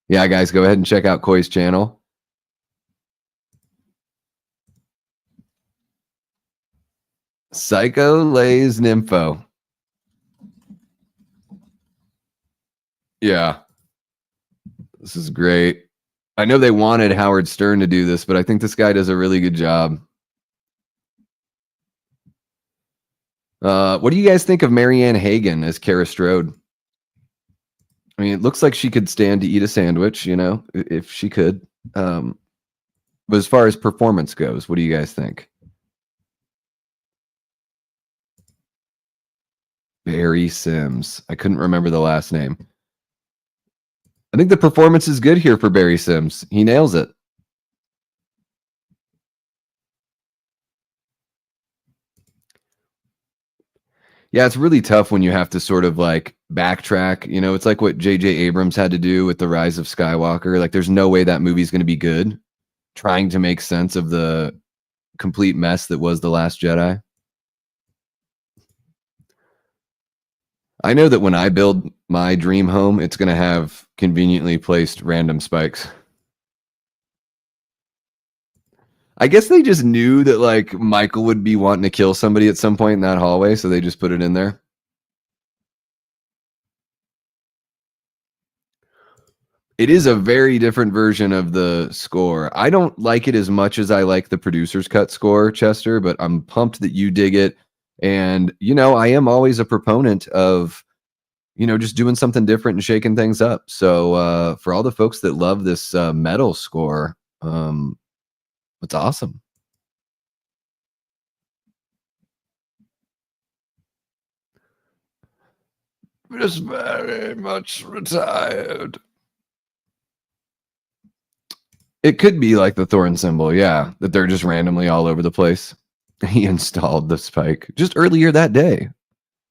Yeah, guys, go ahead and check out Koi's channel. Psycho Lays Nympho. Yeah. This is great. I know they wanted Howard Stern to do this, but I think this guy does a really good job. What do you guys think of Marianne Hagen as Kara Strode? I mean, it looks like she could stand to eat a sandwich, you know, if she could. But as far as performance goes, what do you guys think? Barry Sims. I couldn't remember the last name. I think the performance is good here for Barry Sims. He nails it. Yeah, it's really tough when you have to sort of like backtrack. You know, it's like what J.J. Abrams had to do with The Rise of Skywalker. Like, there's no way that movie's going to be good trying to make sense of the complete mess that was The Last Jedi. I know that when I build my dream home, it's going to have conveniently placed random spikes. I guess they just knew that like Michael would be wanting to kill somebody at some point in that hallway, so they just put it in there. It is a very different version of the score. I don't like it as much as I like the producer's cut score, Chester, but I'm pumped that you dig it. And, you know, I am always a proponent of, you know, just doing something different and shaking things up. So for all the folks that love this metal score, it's awesome. Just very much retired. It could be like the thorn symbol, yeah, that they're just randomly all over the place. He installed the spike just earlier that day.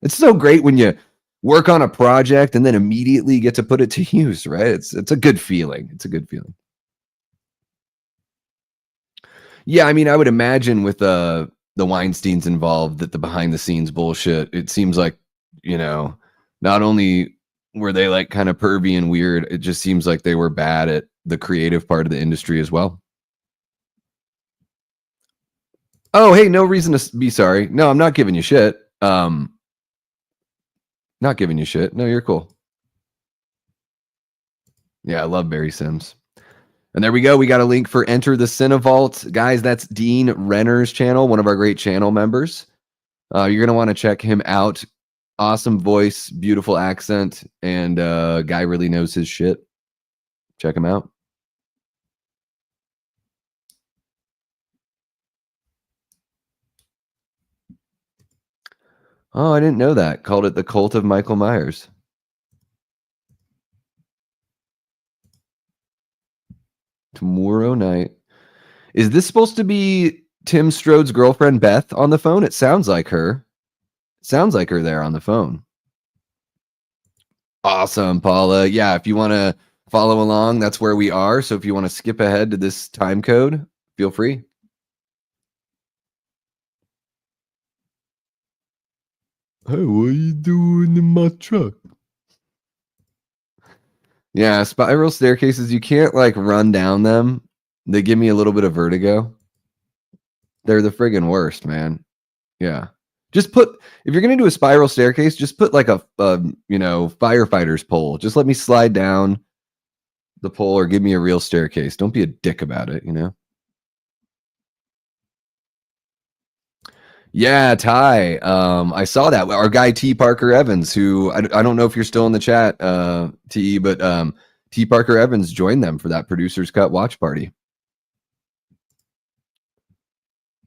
It's so great when you work on a project and then immediately get to put it to use, right? It's a good feeling. It's a good feeling. Yeah, I mean, I would imagine with the Weinsteins involved that the behind the scenes bullshit, it seems like, you know, not only were they like kind of pervy and weird, it just seems like they were bad at the creative part of the industry as well. Oh, hey, no reason to be sorry. No, I'm not giving you shit. Not giving you shit. No, you're cool. Yeah, I love Barry Sims. And there we go. We got a link for Enter the Cinevault. Guys, that's Dean Renner's channel, one of our great channel members. You're going to want to check him out. Awesome voice, beautiful accent, and guy really knows his shit. Check him out. Oh, I didn't know that. Called it the Cult of Michael Myers. Tomorrow night. Is this supposed to be Tim Strode's girlfriend, Beth, on the phone? It sounds like her. Sounds like her there on the phone. Awesome, Paula. Yeah, if you want to follow along, that's where we are. So if you want to skip ahead to this time code, feel free. Hey, what are you doing in my truck? Yeah, spiral staircases, you can't like run down them. They give me a little bit of vertigo. They're the friggin' worst, man. Yeah. Just put, if you're going to do a spiral staircase, just put like a you know, firefighter's pole. Just let me slide down the pole or give me a real staircase. Don't be a dick about it, you know? Yeah, Ty. I saw that. Our guy T. Parker Evans, who I don't know if you're still in the chat, T, but T. Parker Evans joined them for that producer's cut watch party.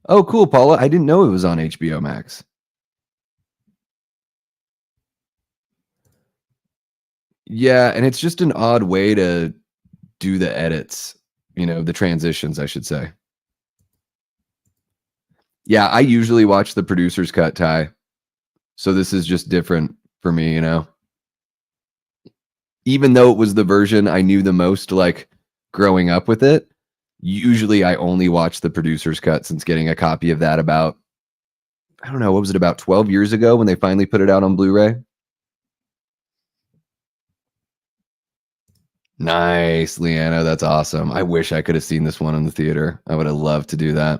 Oh, cool, Paula. I didn't know it was on HBO Max. Yeah, and it's just an odd way to do the edits, you know, the transitions, I should say. Yeah, I usually watch the producer's cut, Ty. So this is just different for me, you know. Even though it was the version I knew the most, like growing up with it, usually I only watch the producer's cut since getting a copy of that about, I don't know, what was it, about 12 years ago when they finally put it out on Blu-ray? Nice, Leanna. That's awesome. I wish I could have seen this one in the theater. I would have loved to do that.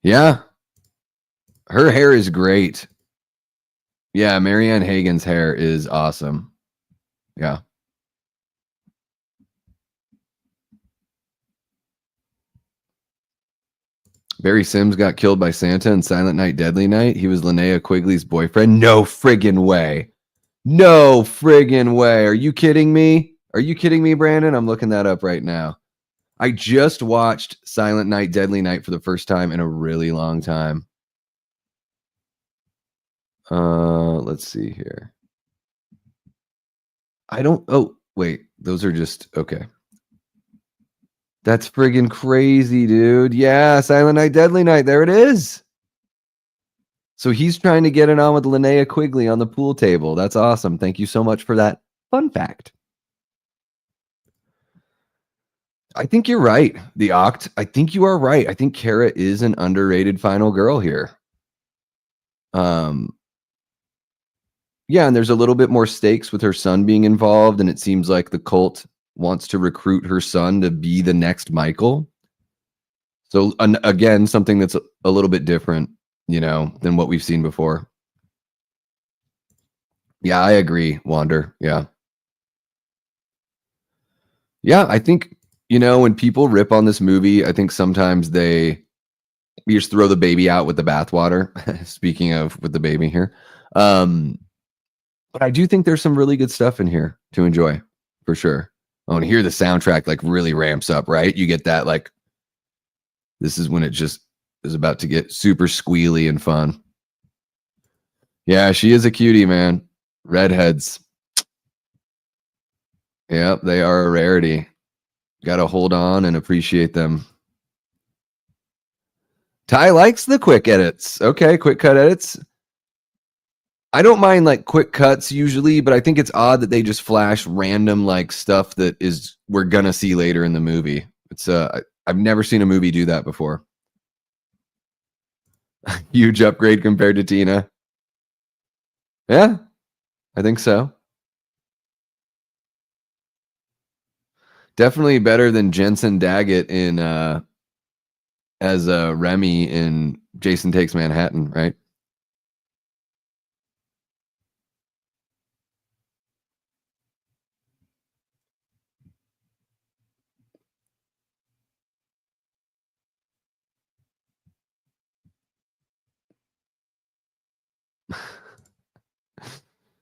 Yeah. Her hair is great. Yeah, Marianne Hagen's hair is awesome. Yeah. Barry Sims got killed by Santa in Silent Night, Deadly Night. He was Linnea Quigley's boyfriend. No friggin' way. No friggin' way. Are you kidding me? Are you kidding me, Brandon? I'm looking that up right now. I just watched Silent Night, Deadly Night for the first time in a really long time. Let's see here. I don't, oh, wait. Those are just, okay. That's friggin' crazy, dude. Yeah, Silent Night, Deadly Night. There it is. So he's trying to get it on with Linnea Quigley on the pool table. That's awesome. Thank you so much for that fun fact. I think you're right, the Oct. I think you are right. I think Kara is an underrated final girl here. Yeah, and there's a little bit more stakes with her son being involved, and it seems like the cult wants to recruit her son to be the next Michael. So again, something that's a little bit different, than what we've seen before. Yeah, I agree, Wander. Yeah. Yeah, I think, when people rip on this movie, I think sometimes we just throw the baby out with the bathwater. Speaking of with the baby here. But I do think there's some really good stuff in here to enjoy, for sure. Oh, and here the soundtrack like really ramps up, right? You get that like, this is when it just is about to get super squealy and fun. Yeah, she is a cutie, man. Redheads. Yep, they are a rarity. Got to hold on and appreciate them. Ty likes the quick edits. Okay, quick cut edits. I don't mind like quick cuts usually, but I think it's odd that they just flash random like stuff that we're gonna see later in the movie. It's I've never seen a movie do that before. Huge upgrade compared to Tina. Yeah, I think so. Definitely better than Jensen Daggett in as Remy in Jason Takes Manhattan, right?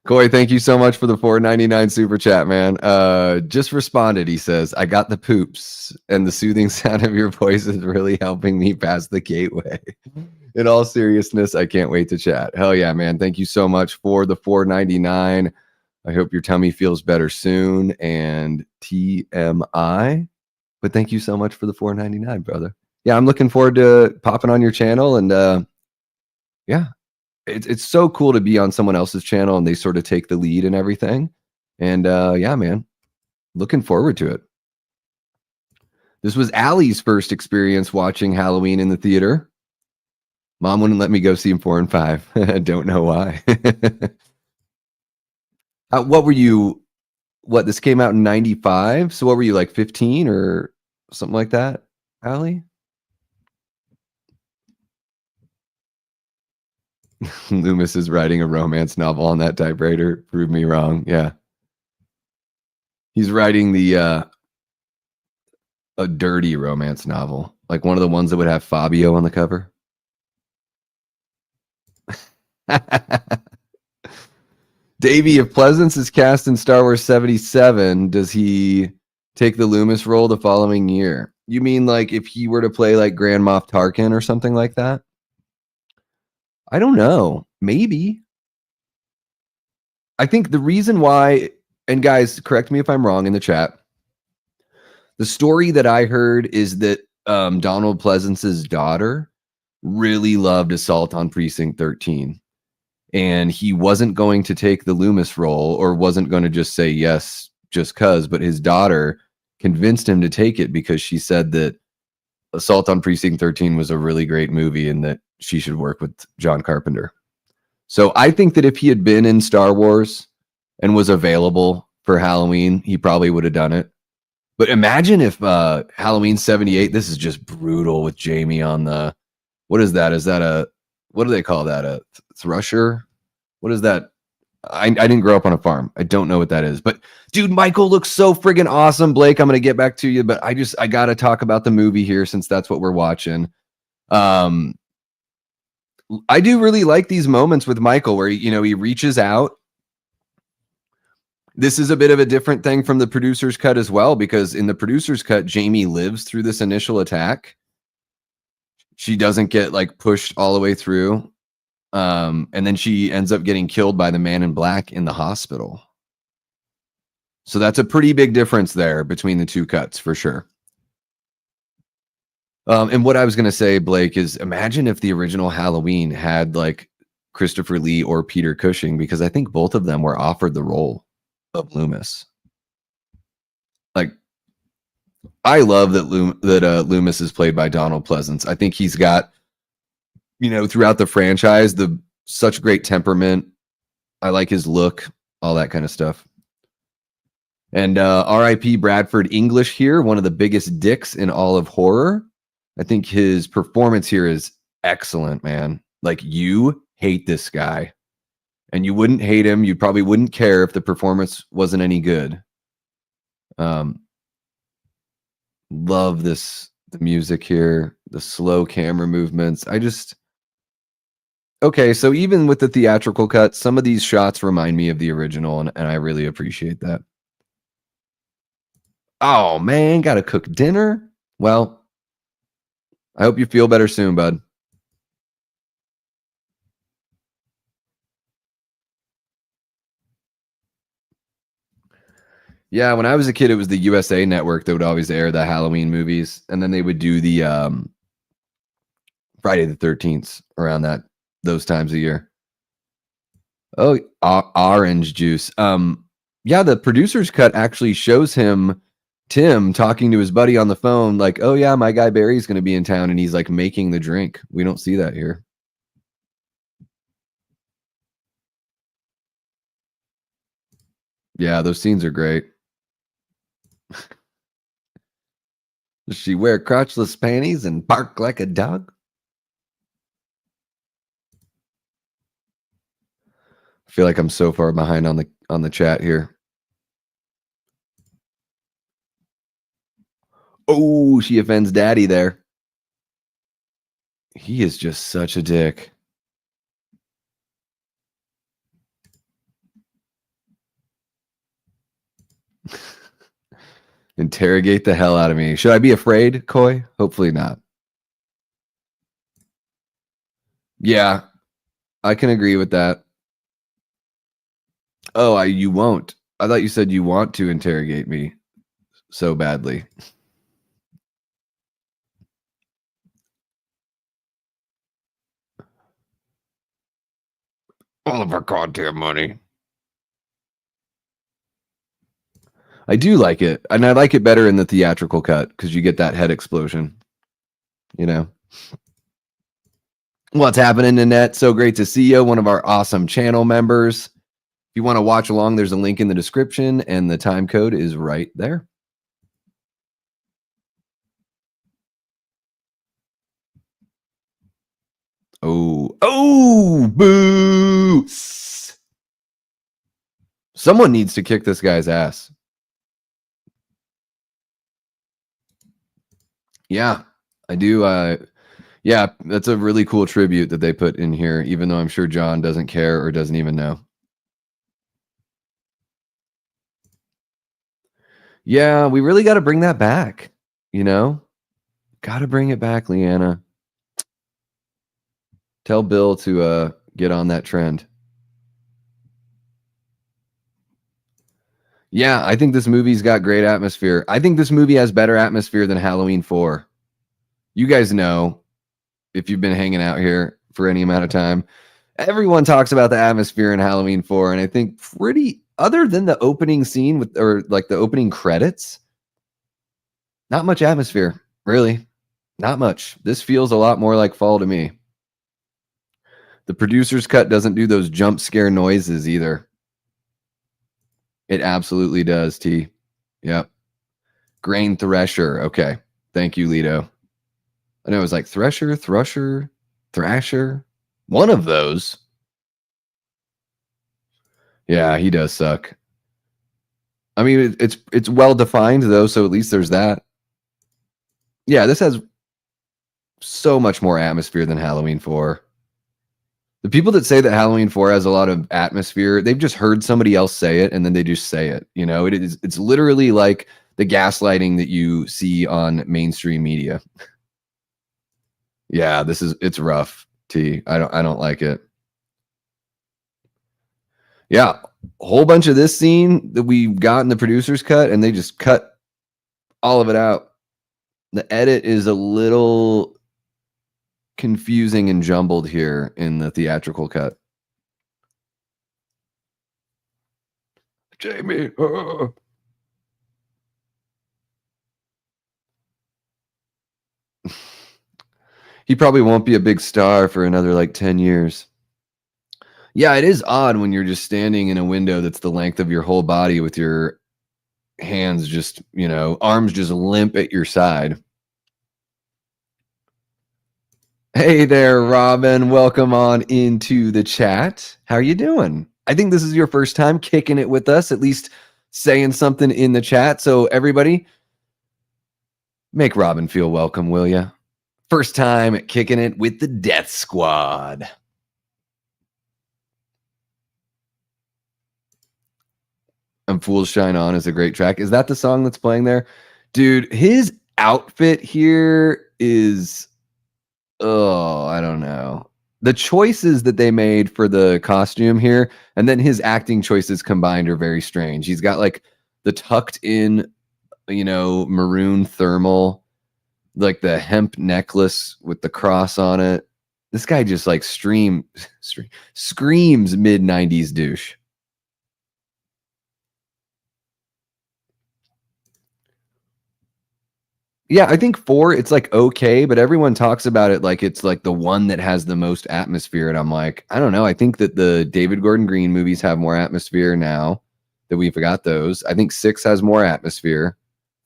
Coy, thank you so much for the $4.99 super chat, man. Just responded. He says, I got the poops, and the soothing sound of your voice is really helping me pass the gateway. In all seriousness, I can't wait to chat. Hell yeah, man. Thank you so much for the $4.99. I hope your tummy feels better soon. And TMI. But thank you so much for the $4.99, brother. Yeah, I'm looking forward to popping on your channel. And yeah, it's so cool to be on someone else's channel and they sort of take the lead and everything. And yeah, man, looking forward to it. This was Allie's first experience watching Halloween in the theater. Mom wouldn't let me go see him 4 and 5. I don't know why. What were you? What, this came out in 95? So what were you, like 15 or something like that, Allie? Loomis is writing a romance novel on that typewriter. Prove me wrong. Yeah. He's writing a dirty romance novel, like one of the ones that would have Fabio on the cover. Davey, if Pleasance is cast in Star Wars 77, does he take the Loomis role the following year? You mean like if he were to play like Grand Moff Tarkin or something like that? I don't know. Maybe. I think the reason why, and guys, correct me if I'm wrong in the chat, the story that I heard is that Donald Pleasance's daughter really loved Assault on Precinct 13. And he wasn't going to take the Loomis role or wasn't going to just say yes just because, but his daughter convinced him to take it because she said that Assault on Precinct 13 was a really great movie and that she should work with John Carpenter. So I think that if he had been in Star Wars and was available for Halloween, he probably would have done it. But imagine if Halloween 78, this is just brutal with Jamie on the, what is that? Is that what do they call that? A thrusher? What is that? I didn't grow up on a farm. I don't know what that is. But dude, Michael looks so friggin' awesome. Blake, I'm going to get back to you, but I got to talk about the movie here since that's what we're watching. I do really like these moments with Michael where, he reaches out. This is a bit of a different thing from the producer's cut as well, because in the producer's cut, Jamie lives through this initial attack. She doesn't get like pushed all the way through. And then she ends up getting killed by the man in black in the hospital. So that's a pretty big difference there between the two cuts for sure. And what I was going to say, Blake, is imagine if the original Halloween had like Christopher Lee or Peter Cushing, because I think both of them were offered the role of Loomis. Like, I love that Loomis is played by Donald Pleasance. I think he's got, throughout the franchise, such great temperament. I like his look, all that kind of stuff. And R.I.P. Bradford English here, one of the biggest dicks in all of horror. I think his performance here is excellent, man. Like, you hate this guy. And you wouldn't hate him. You probably wouldn't care if the performance wasn't any good. Love the music here, the slow camera movements. Okay, so even with the theatrical cut, some of these shots remind me of the original, and I really appreciate that. Oh, man, gotta cook dinner? Well, I hope you feel better soon, bud. Yeah, when I was a kid, it was the USA Network that would always air the Halloween movies, and then they would do the Friday the 13th around those times of year. Oh, orange juice. Yeah, the producer's cut actually shows Tim talking to his buddy on the phone, like, oh yeah, my guy Barry's going to be in town, and he's like making the drink. We don't see that here. Yeah, those scenes are great. Does she wear crotchless panties and bark like a dog? I feel like I'm so far behind on the chat here. Oh, she offends daddy there. He is just such a dick. Interrogate the hell out of me. Should I be afraid, Coy? Hopefully not. Yeah, I can agree with that. Oh, you won't. I thought you said you want to interrogate me so badly. All of our goddamn money. I do like it, and I like it better in the theatrical cut because you get that head explosion. What's happening, Nanette? So great to see you, one of our awesome channel members. If you want to watch along, there's a link in the description, and the time code is right there. Oh, boo! Someone needs to kick this guy's ass. Yeah, I do. Yeah, that's a really cool tribute that they put in here, even though I'm sure John doesn't care or doesn't even know. Yeah, we really got to bring that back, Got to bring it back, Leanna. Tell Bill to get on that trend. Yeah, I think this movie's got great atmosphere. I think this movie has better atmosphere than Halloween 4. You guys know, if you've been hanging out here for any amount of time, everyone talks about the atmosphere in Halloween 4, and I think other than the opening scene or like the opening credits, not much atmosphere, really. Not much. This feels a lot more like fall to me. The producer's cut doesn't do those jump scare noises either. It absolutely does, T. Yep. Grain thresher. Okay. Thank you, Lito. I know it was like thresher, thrusher, thrasher. One of those. Yeah, he does suck. I mean, it's well defined though, so at least there's that. Yeah, this has so much more atmosphere than Halloween 4. The people that say that Halloween 4 has a lot of atmosphere, they've just heard somebody else say it and then they just say it. It's literally like the gaslighting that you see on mainstream media. Yeah, it's rough, T. I don't like it. Yeah, a whole bunch of this scene that we got in the producer's cut, and they just cut all of it out. The edit is a little confusing and jumbled here in the theatrical cut. Jamie. He probably won't be a big star for another like 10 years. Yeah, it is odd when you're just standing in a window that's the length of your whole body with your hands just, arms just limp at your side. Hey there, Robin. Welcome on into the chat. How are you doing? I think this is your first time kicking it with us, at least saying something in the chat. So everybody, make Robin feel welcome, will you? First time kicking it with the Death Squad. And Fools Shine On is a great track. Is that the song that's playing there? Dude, his outfit here is, I don't know. The choices that they made for the costume here, and then his acting choices combined are very strange. He's got like the tucked in, maroon thermal, like the hemp necklace with the cross on it. This guy just like screams mid-90s douche. Yeah, I think 4, it's like okay, but everyone talks about it like it's like the one that has the most atmosphere. And I'm like, I don't know. I think that the David Gordon Green movies have more atmosphere now that we've got those. I think 6 has more atmosphere,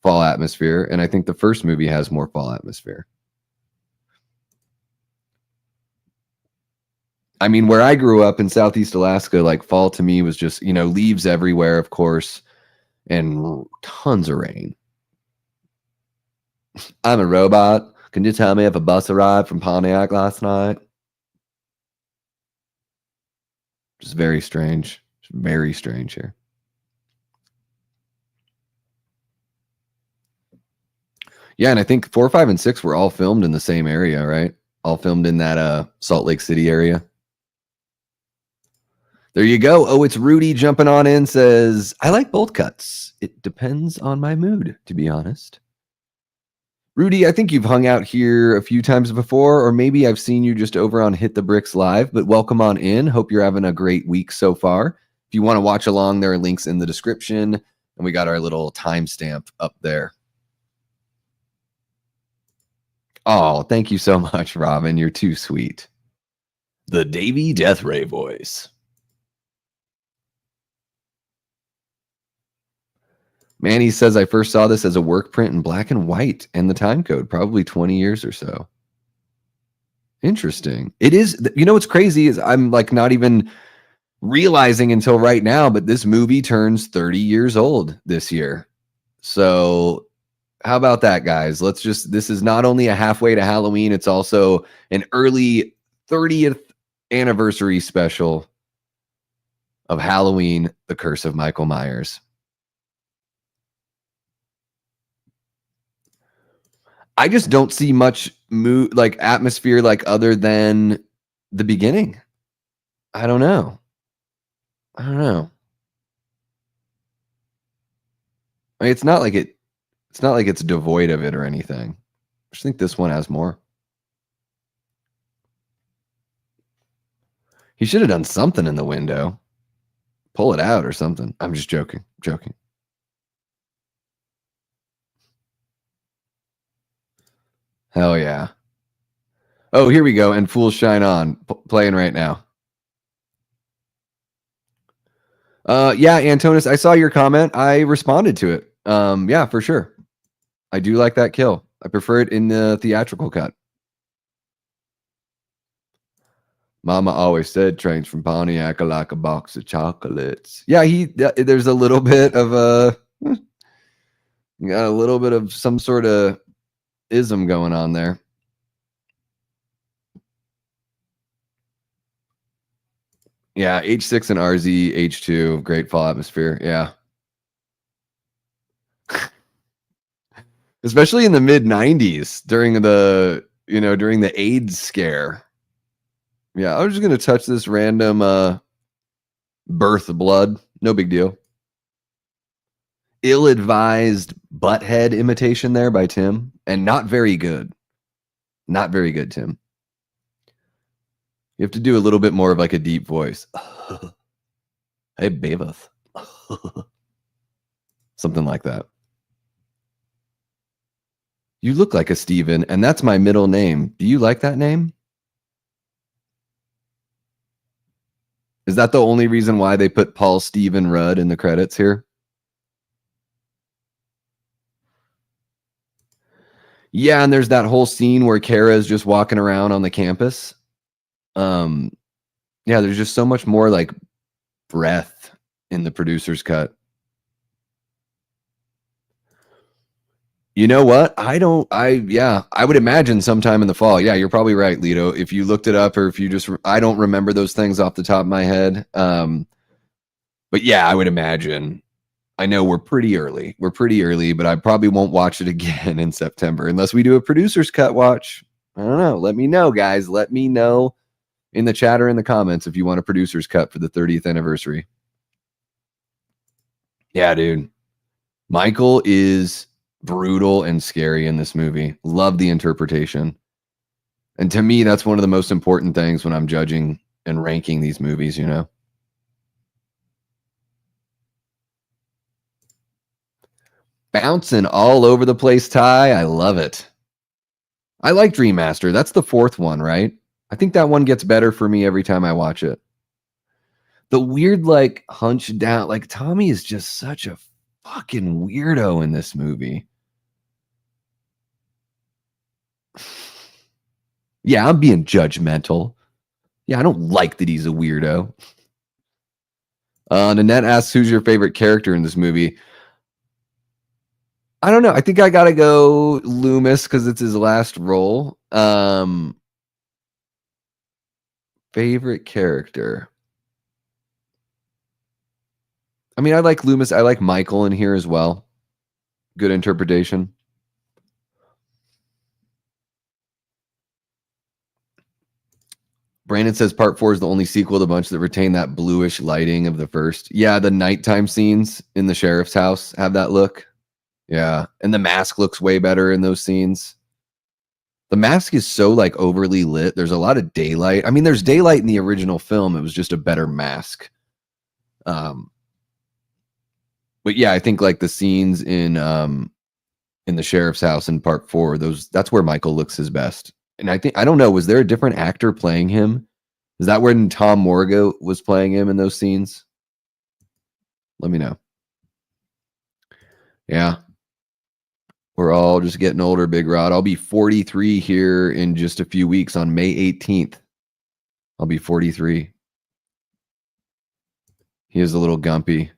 fall atmosphere. And I think the first movie has more fall atmosphere. I mean, where I grew up in Southeast Alaska, like fall to me was just, leaves everywhere, of course, and tons of rain. I'm a robot. Can you tell me if a bus arrived from Pontiac last night? Just very strange. Just very strange here. Yeah, and I think 4, 5, and 6 were all filmed in the same area, right? All filmed in that Salt Lake City area. There you go. Oh, it's Rudy jumping on in, says, I like both cuts. It depends on my mood, to be honest. Rudy, I think you've hung out here a few times before, or maybe I've seen you just over on Hit the Bricks Live, but welcome on in. Hope you're having a great week so far. If you want to watch along, there are links in the description, and we got our little timestamp up there. Oh, thank you so much, Robin. You're too sweet. The Davey Deathray voice. Manny says, I first saw this as a work print in black and white and the time code, probably 20 years or so. Interesting. It is, what's crazy is I'm like not even realizing until right now, but this movie turns 30 years old this year. So how about that, guys? This is not only a halfway to Halloween, it's also an early 30th anniversary special of Halloween, The Curse of Michael Myers. I just don't see much mood, like atmosphere, like other than the beginning. I don't know. I mean, it's not like it's devoid of it or anything. I just think this one has more. He should have done something in the window. Pull it out or something. I'm just joking. Hell yeah. Oh, here we go. And Fools Shine On, playing right now. Yeah, Antonis, I saw your comment. I responded to it. Yeah, for sure. I do like that kill. I prefer it in the theatrical cut. Mama always said trains from Pontiac are like a box of chocolates. Yeah, there's a little bit of got a little bit of some sort of ism going on there. Yeah, H6 and RZ, H2, great fall atmosphere. Yeah. Especially in the mid 90s during the AIDS scare. Yeah, I was just going to touch this random birth blood. No big deal. Ill-advised butthead imitation there by Tim, and not very good. Not very good, Tim. You have to do a little bit more of like a deep voice. Hey, Beavis. Something like that. You look like a Steven, and that's my middle name. Do you like that name? Is that the only reason why they put Paul Stephen Rudd in the credits here? Yeah, and there's that whole scene where Kara is just walking around on the campus. Yeah, there's just so much more like breath in the producer's cut. You know what? I would imagine sometime in the fall. Yeah, you're probably right, Lito. If you looked it up or if you just, I don't remember those things off the top of my head. But yeah, I would imagine. I know we're pretty early. But I probably won't watch it again in September unless we do a producer's cut watch. I don't know. Let me know, guys. Let me know in the chat or in the comments if you want a producer's cut for the 30th anniversary. Yeah, dude. Michael is brutal and scary in this movie. Love the interpretation. And to me, that's one of the most important things when I'm judging and ranking these movies, you know? Bouncing all over the place, Ty. I love it. I like Dream Master. That's the 4th one, right? I think that one gets better for me every time I watch it. The weird, like, hunch down. Like, Tommy is just such a fucking weirdo in this movie. Yeah, I'm being judgmental. Yeah, I don't like that he's a weirdo. Nanette asks, who's your favorite character in this movie? I don't know. I think I gotta go Loomis because it's his last role. Favorite character. I mean, I like Loomis. I like Michael in here as well. Good interpretation. Brandon says part 4 is the only sequel of the bunch that retain that bluish lighting of the first. Yeah, the nighttime scenes in the sheriff's house have that look. Yeah, and the mask looks way better in those scenes. The mask is so like overly lit. There's a lot of daylight. I mean, there's daylight in the original film. It was just a better mask. But yeah, I think like the scenes in the sheriff's house in part 4, that's where Michael looks his best. And I don't know, was there a different actor playing him? Is that when Tom Morga was playing him in those scenes? Let me know. Yeah. We're all just getting older, Big Rod. I'll be 43 here in just a few weeks on May 18th. I'll be 43. He is a little gumpy.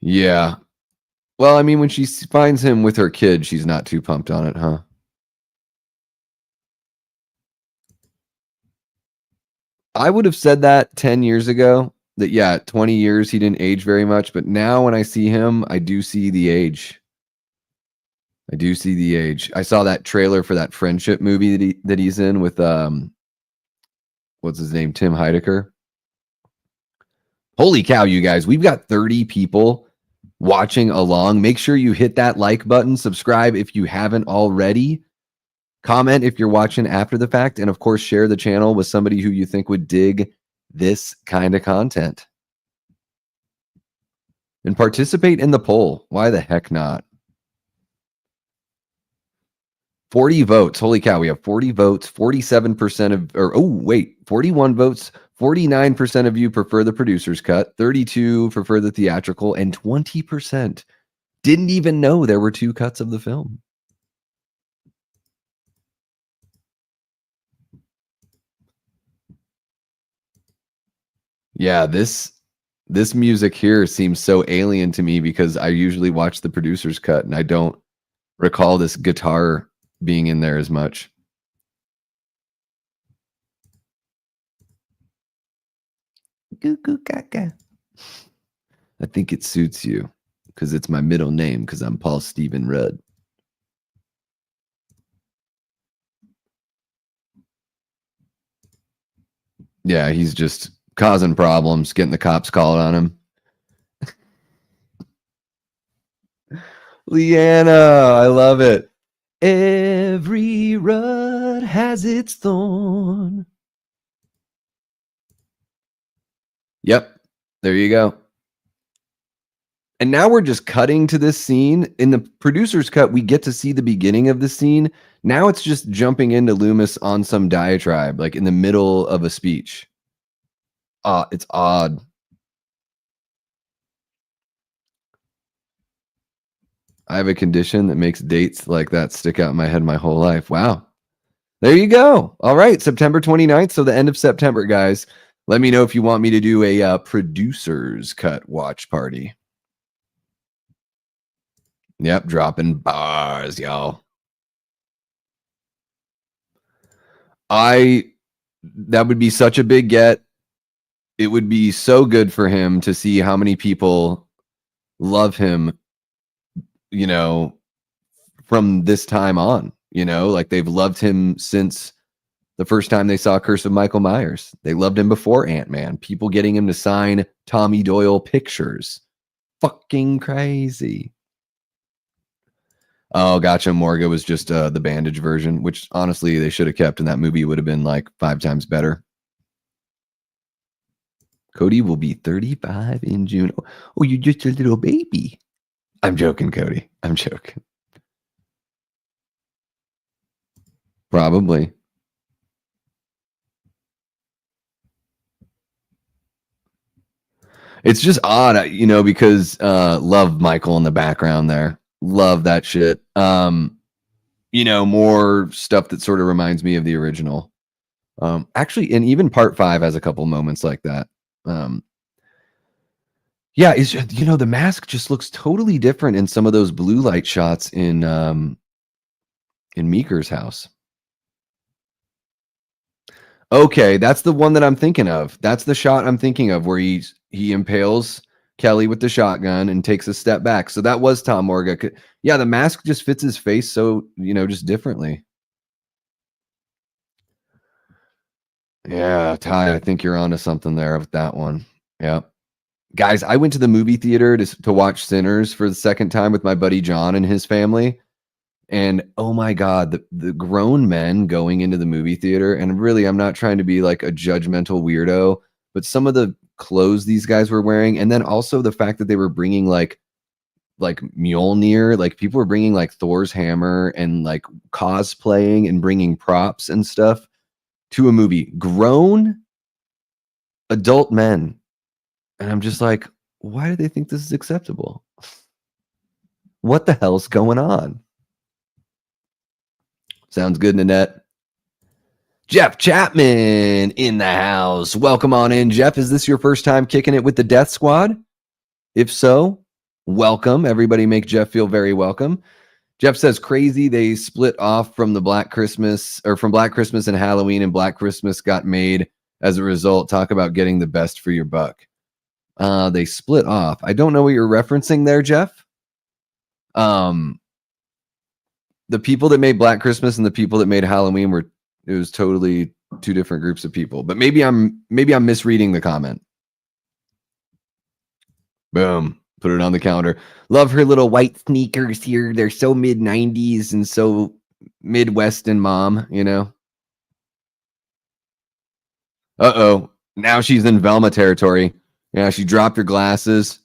Yeah. Well, I mean, when she finds him with her kid, she's not too pumped on it, huh? I would have said that 10 years ago. That, yeah, 20 years, he didn't age very much. But now when I see him, I do see the age. I saw that trailer for that friendship movie that he's in with, what's his name? Tim Heidecker. Holy cow, you guys. We've got 30 people watching along. Make sure you hit that like button. Subscribe if you haven't already. Comment if you're watching after the fact. And of course, share the channel with somebody who you think would dig this kind of content. And participate in the poll. Why the heck not? 40 votes. Holy cow, we have 40 votes. 47% of, 41 votes. 49% of you prefer the producer's cut. 32 prefer the theatrical. And 20% didn't even know there were 2 cuts of the film. Yeah, this music here seems so alien to me because I usually watch the producer's cut and I don't recall this guitar being in there as much. Goo goo gaga. I think it suits you because it's my middle name because I'm Paul Stephen Rudd. Yeah, he's just causing problems, getting the cops called on him. Leanna, I love it. Every Rudd has its thorn. Yep. There you go. And now we're just cutting to this scene. In the producer's cut, we get to see the beginning of the scene. Now it's just jumping into Loomis on some diatribe, like in the middle of a speech. It's odd. I have a condition that makes dates like that stick out in my head my whole life. Wow. There you go. All right. September 29th. So the end of September, guys. Let me know if you want me to do a producer's cut watch party. Yep. Dropping bars, y'all. That would be such a big get. It would be so good for him to see how many people love him, you know, from this time on, you know, like they've loved him since the first time they saw Curse of Michael Myers. They loved him before Ant-Man. People getting him to sign Tommy Doyle pictures. Fucking crazy. Oh, gotcha. Morga was just the bandage version, which honestly they should have kept, and that movie would have been like 5 times better. Cody will be 35 in June. Oh, you're just a little baby. I'm joking, Cody. I'm joking. Probably. It's just odd, you know, because love Michael in the background there. Love that shit. You know, more stuff that sort of reminds me of the original. Actually, and even part 5 has a couple moments like that. Yeah, it's just, you know, the mask just looks totally different in some of those blue light shots in Meeker's house. Okay, that's the one that I'm thinking of. That's the shot I'm thinking of where he impales Kelly with the shotgun and takes a step back. So that was Tom Morga. Yeah, the mask just fits his face so, you know, just differently. Yeah, Ty, I think you're onto something there with that one. Yeah. Guys, I went to the movie theater to watch Sinners for the second time with my buddy John and his family. And oh my God, the grown men going into the movie theater, and really, I'm not trying to be like a judgmental weirdo, but some of the clothes these guys were wearing, and then also the fact that they were bringing like Mjolnir, like people were bringing like Thor's hammer and like cosplaying and bringing props and stuff to a movie. Grown adult men. And I'm just like, why do they think this is acceptable? What the hell's going on? Sounds good, Nanette. Jeff Chapman in the house. Welcome on in, Jeff. Is this your first time kicking it with the Death Squad? If so, welcome. Everybody make Jeff feel very welcome. Jeff says, crazy. They split off from the Black Christmas, or from Black Christmas and Halloween, and Black Christmas got made as a result. Talk about getting the best for your buck. They split off. I don't know what you're referencing there, Jeff. The people that made Black Christmas and the people that made Halloween it was totally 2 different groups of people. But maybe I'm misreading the comment. Boom. Put it on the calendar. Love her little white sneakers here. They're so mid-90s and so Midwestern mom, you know. Uh-oh. Now she's in Velma territory. Yeah, she dropped her glasses.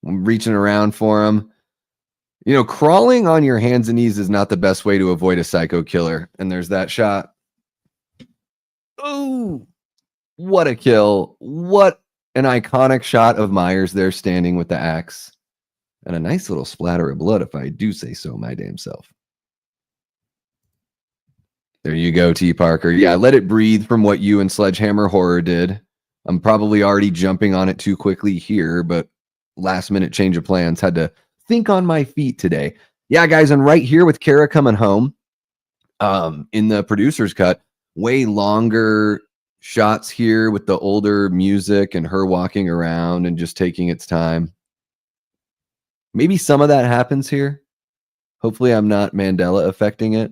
I'm reaching around for them. You know, crawling on your hands and knees is not the best way to avoid a psycho killer. And there's that shot. Ooh, what a kill. What an iconic shot of Myers there standing with the axe. And a nice little splatter of blood, if I do say so my damn self. There you go, T. Parker. Yeah, let it breathe from what you and Sledgehammer Horror did. I'm probably already jumping on it too quickly here, but last minute change of plans. Had to think on my feet today. Yeah, guys, and right here with Kara coming home, in the producer's cut, way longer shots here with the older music and her walking around and just taking its time. Maybe some of that happens here. Hopefully I'm not Mandela affecting it,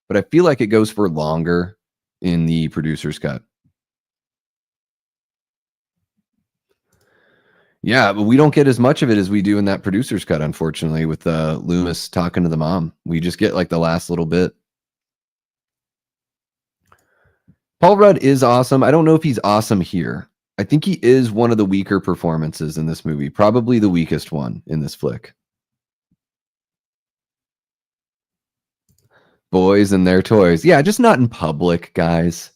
but I feel like it goes for longer in the producer's cut. Yeah, but we don't get as much of it as we do in that producer's cut, unfortunately, with Loomis talking to the mom. We just get like the last little bit. Paul Rudd is awesome. I don't know if he's awesome here. I think he is one of the weaker performances in this movie, probably the weakest one in this flick. Boys and their toys. Yeah, just not in public, guys.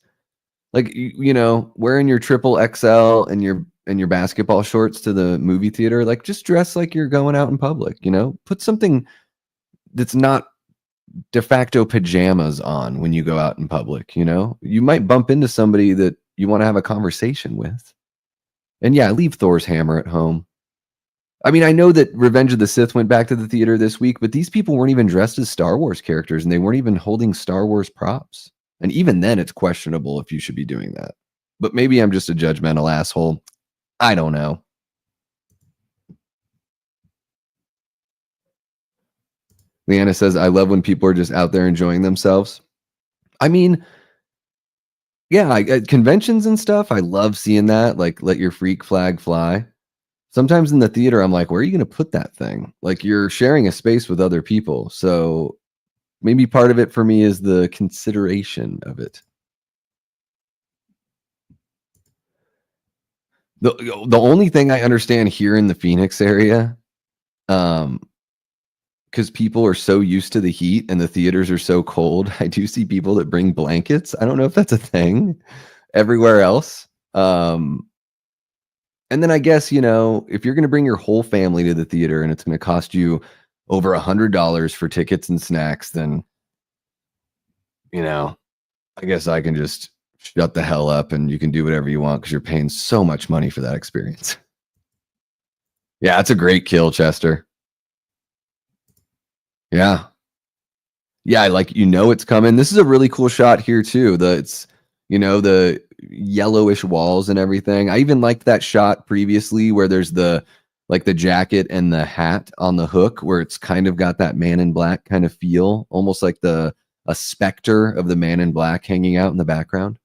Like, you know, wearing your triple XL and your basketball shorts to the movie theater, like just dress like you're going out in public, you know? Put something that's not de facto pajamas on when you go out in public, you know? You might bump into somebody that you want to have a conversation with. And yeah, leave Thor's hammer at home. I mean, I know that Revenge of the Sith went back to the theater this week, but these people weren't even dressed as Star Wars characters and they weren't even holding Star Wars props. And even then, it's questionable if you should be doing that. But maybe I'm just a judgmental asshole. I don't know. Leanna says, I love when people are just out there enjoying themselves. I mean, yeah, at conventions and stuff, I love seeing that. Like, let your freak flag fly. Sometimes in the theater, I'm like, where are you going to put that thing? Like, you're sharing a space with other people. So maybe part of it for me is the consideration of it. The only thing I understand here in the Phoenix area, because people are so used to the heat and the theaters are so cold, I do see people that bring blankets. I don't know if that's a thing everywhere else. And then I guess, you know, if you're going to bring your whole family to the theater and it's going to cost you over $100 for tickets and snacks, then, you know, I guess I can just shut the hell up and you can do whatever you want because you're paying so much money for that experience. Yeah, it's a great kill, Chester. Yeah. Yeah, like, you know, it's coming. This is a really cool shot here too. It's, you know, the yellowish walls and everything. I even liked that shot previously where there's the like the jacket and the hat on the hook where it's kind of got that Man in Black kind of feel, almost like a specter of the Man in Black hanging out in the background.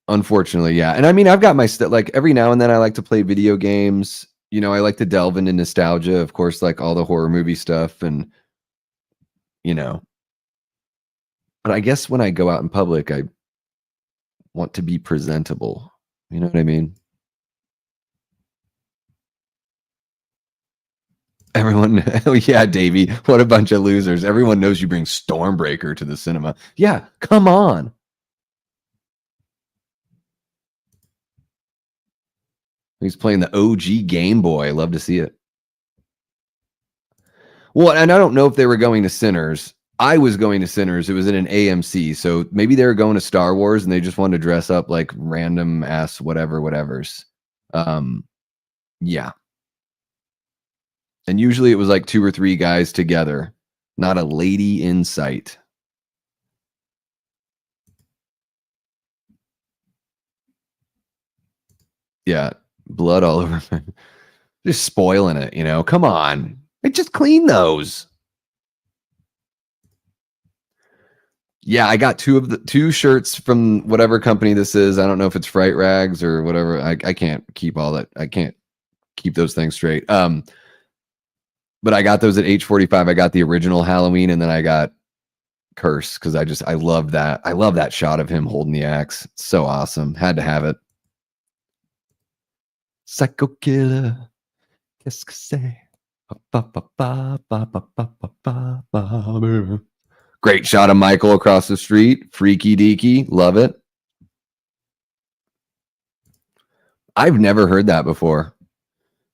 Unfortunately, yeah. And I mean, I've got my like every now and then I like to play video games. You know, I like to delve into nostalgia, of course, like all the horror movie stuff and you know. But I guess when I go out in public, I want to be presentable. You know what I mean? Everyone, oh yeah, Davey, what a bunch of losers. Everyone knows you bring Stormbreaker to the cinema. Yeah, come on. He's playing the OG Game Boy. Love to see it. Well, and I don't know if they were going to Sinners. I was going to Sinners. It was in an AMC. So maybe they were going to Star Wars and they just wanted to dress up like random ass whatevers. Yeah. And usually it was like 2 or 3 guys together, not a lady in sight. Yeah, blood all over. Just spoiling it, you know. Come on. Just clean those. Yeah, I got 2 shirts from whatever company this is. I don't know if it's Fright Rags or whatever. I can't keep all that. I can't keep those things straight. But I got those at H45. I got the original Halloween and then I got Curse because I love that. I love that shot of him holding the axe. It's so awesome. Had to have it. Psycho killer. Qu'est-ce que c'est? Great shot of Michael across the street. Freaky deaky. Love it. I've never heard that before.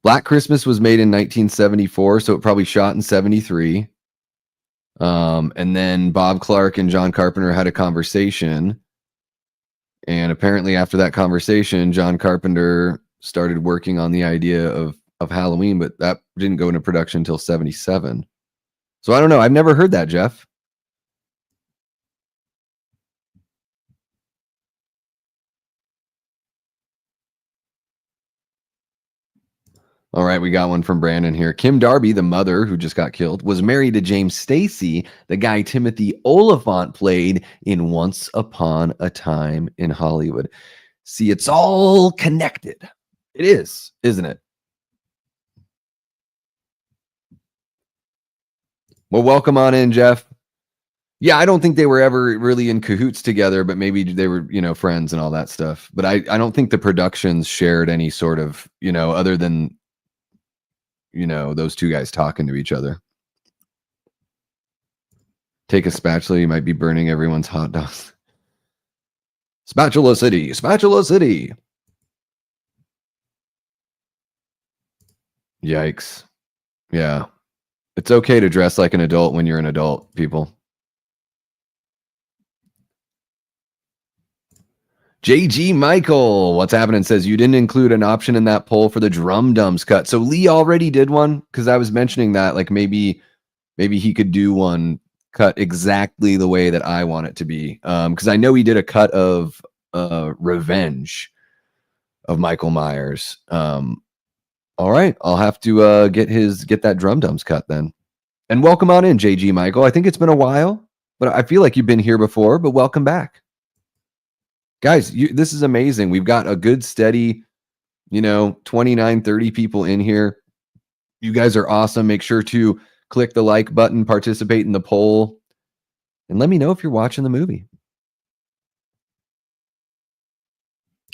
Black Christmas was made in 1974, so it probably shot in 73. And then Bob Clark and John Carpenter had a conversation. And apparently after that conversation, John Carpenter started working on the idea of Halloween, but that didn't go into production until 77. So I don't know. I've never heard that, Jeff. All right, we got one from Brandon here. Kim Darby, the mother who just got killed, was married to James Stacy, the guy Timothy Oliphant played in Once Upon a Time in Hollywood. See, it's all connected. It is, isn't it? Well, welcome on in, Jeff. Yeah, I don't think they were ever really in cahoots together, but maybe they were, friends and all that stuff. But I don't think the productions shared any sort of, other than, those two guys talking to each other. Take a spatula, you might be burning everyone's hot dogs. Spatula City, Spatula City. Yikes. Yeah. It's okay to dress like an adult when you're an adult, people. JG Michael, what's happening? Says you didn't include an option in that poll for the Drum Dums cut. So Lee already did one because I was mentioning that, like maybe he could do one cut exactly the way that I want it to be. Because I know he did a cut of Revenge of Michael Myers. All right, I'll have to get that Drum Dums cut then. And welcome on in, JG Michael. I think it's been a while, but I feel like you've been here before. But welcome back. Guys, this is amazing. We've got a good steady, 29, 30 people in here. You guys are awesome. Make sure to click the like button, participate in the poll, and let me know if you're watching the movie.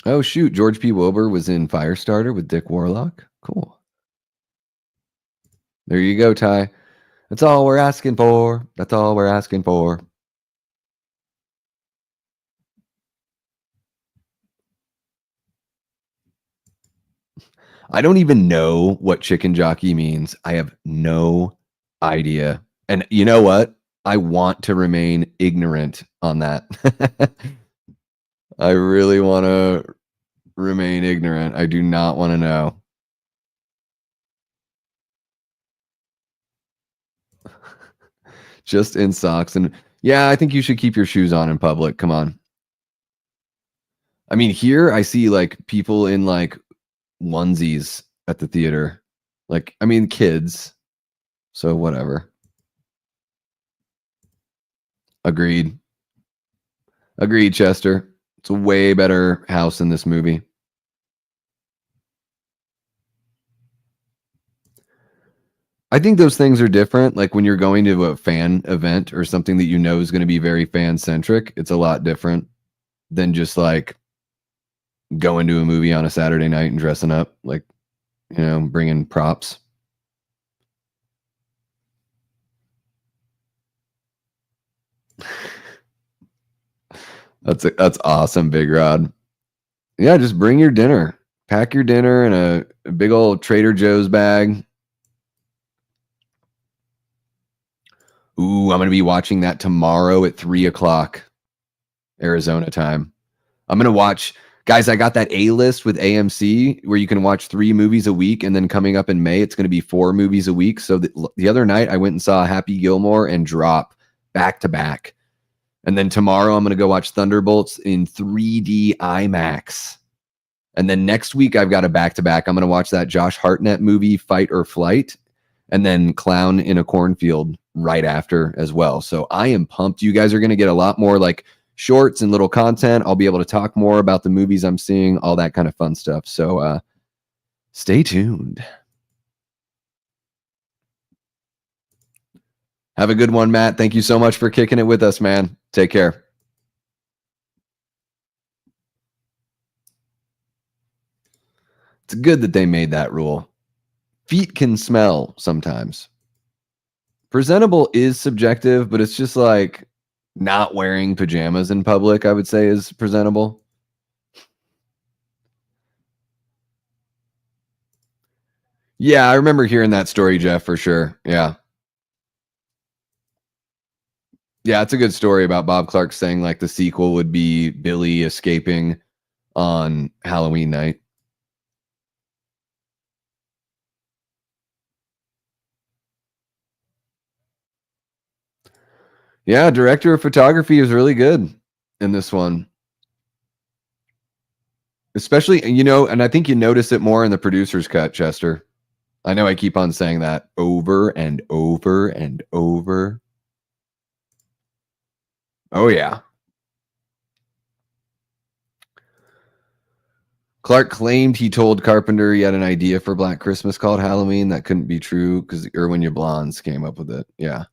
Oh, shoot. George P. Wilbur was in Firestarter with Dick Warlock. Cool. There you go, Ty. That's all we're asking for. That's all we're asking for. I don't even know what chicken jockey means. I have no idea. And you know what? I want to remain ignorant on that. I really want to remain ignorant. I do not want to know. Just in socks. And yeah, I think you should keep your shoes on in public. Come on. I mean, here I see like people in like onesies at the theater. Like, I mean, kids. So whatever. Agreed. Agreed, Chester. It's a way better house in this movie. I think those things are different. Like when you're going to a fan event or something that you know is going to be very fan centric, it's a lot different than just like going to a movie on a Saturday night and dressing up, like, bringing props. That's awesome, Big Rod. Yeah, just bring your dinner. Pack your dinner in a big old Trader Joe's bag. Ooh, I'm going to be watching that tomorrow at 3:00 Arizona time. I'm going to watch, guys, I got that A-list with AMC where you can watch 3 movies a week. And then coming up in May, it's going to be 4 movies a week. So the other night I went and saw Happy Gilmore and Drop back to back. And then tomorrow I'm going to go watch Thunderbolts in 3D IMAX. And then next week I've got a back-to-back. I'm going to watch that Josh Hartnett movie, Fight or Flight, and then Clown in a Cornfield right after as well. So I am pumped. You guys are going to get a lot more like shorts and little content. I'll be able to talk more about the movies I'm seeing, all that kind of fun stuff. So stay tuned. Have a good one, Matt. Thank you so much for kicking it with us, man. Take care. It's good that they made that rule. Feet can smell sometimes. Presentable is subjective, but it's just like not wearing pajamas in public, I would say, is presentable. Yeah, I remember hearing that story, Jeff, for sure. Yeah. Yeah, it's a good story about Bob Clark saying like the sequel would be Billy escaping on Halloween night. Yeah, director of photography is really good in this one. Especially, and I think you notice it more in the producer's cut, Chester. I know I keep on saying that over and over and over. Oh, yeah. Clark claimed he told Carpenter he had an idea for Black Christmas called Halloween. That couldn't be true because Irwin Yablans came up with it. Yeah.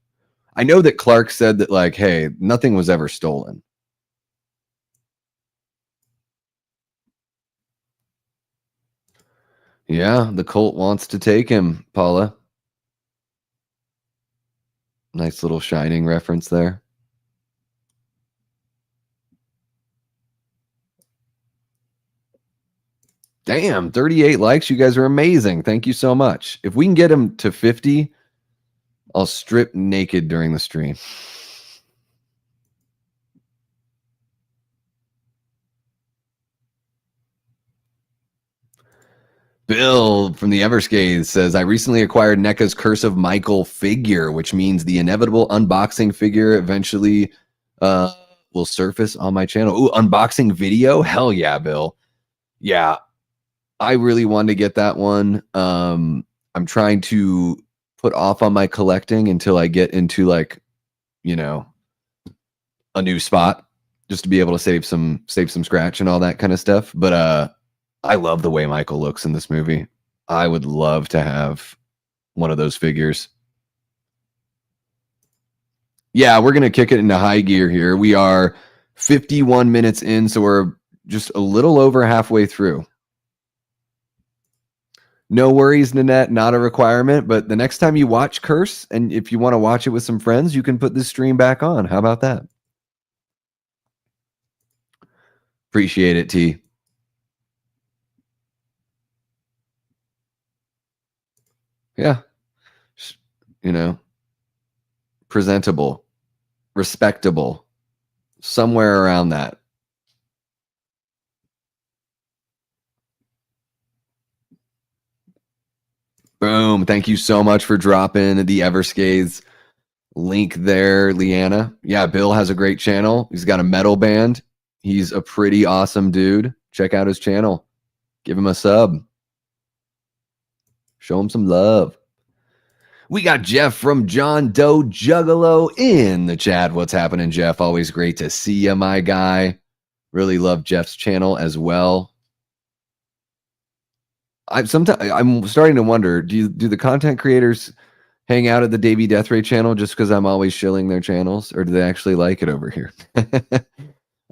I know that Clark said that, like, hey, nothing was ever stolen. Yeah, the cult wants to take him, Paula. Nice little Shining reference there. Damn, 38 likes. You guys are amazing. Thank you so much. If we can get him to 50, I'll strip naked during the stream. Bill from the Everscathe says, I recently acquired NECA's Curse of Michael figure, which means the inevitable unboxing figure eventually will surface on my channel. Ooh, unboxing video? Hell yeah, Bill. Yeah, I really wanted to get that one. I'm trying to put off on my collecting until I get into, like, you know, a new spot, just to be able to save some scratch and all that kind of stuff. But I love the way Michael looks in this movie. I would love to have one of those figures. Yeah, we're going to kick it into high gear here. We are 51 minutes in, so we're just a little over halfway through. No worries, Nanette, not a requirement, but the next time you watch Curse, and if you want to watch it with some friends, you can put this stream back on. How about that? Appreciate it, T. Yeah. You know, presentable, respectable, somewhere around that. Boom. Thank you so much for dropping the Everscathes link there, Leanna. Yeah, Bill has a great channel. He's got a metal band. He's a pretty awesome dude. Check out his channel. Give him a sub. Show him some love. We got Jeff from John Doe Juggalo in the chat. What's happening, Jeff? Always great to see you, my guy. Really love Jeff's channel as well. I'm starting to wonder, do the content creators hang out at the Davey Deathray channel just because I'm always shilling their channels, or do they actually like it over here?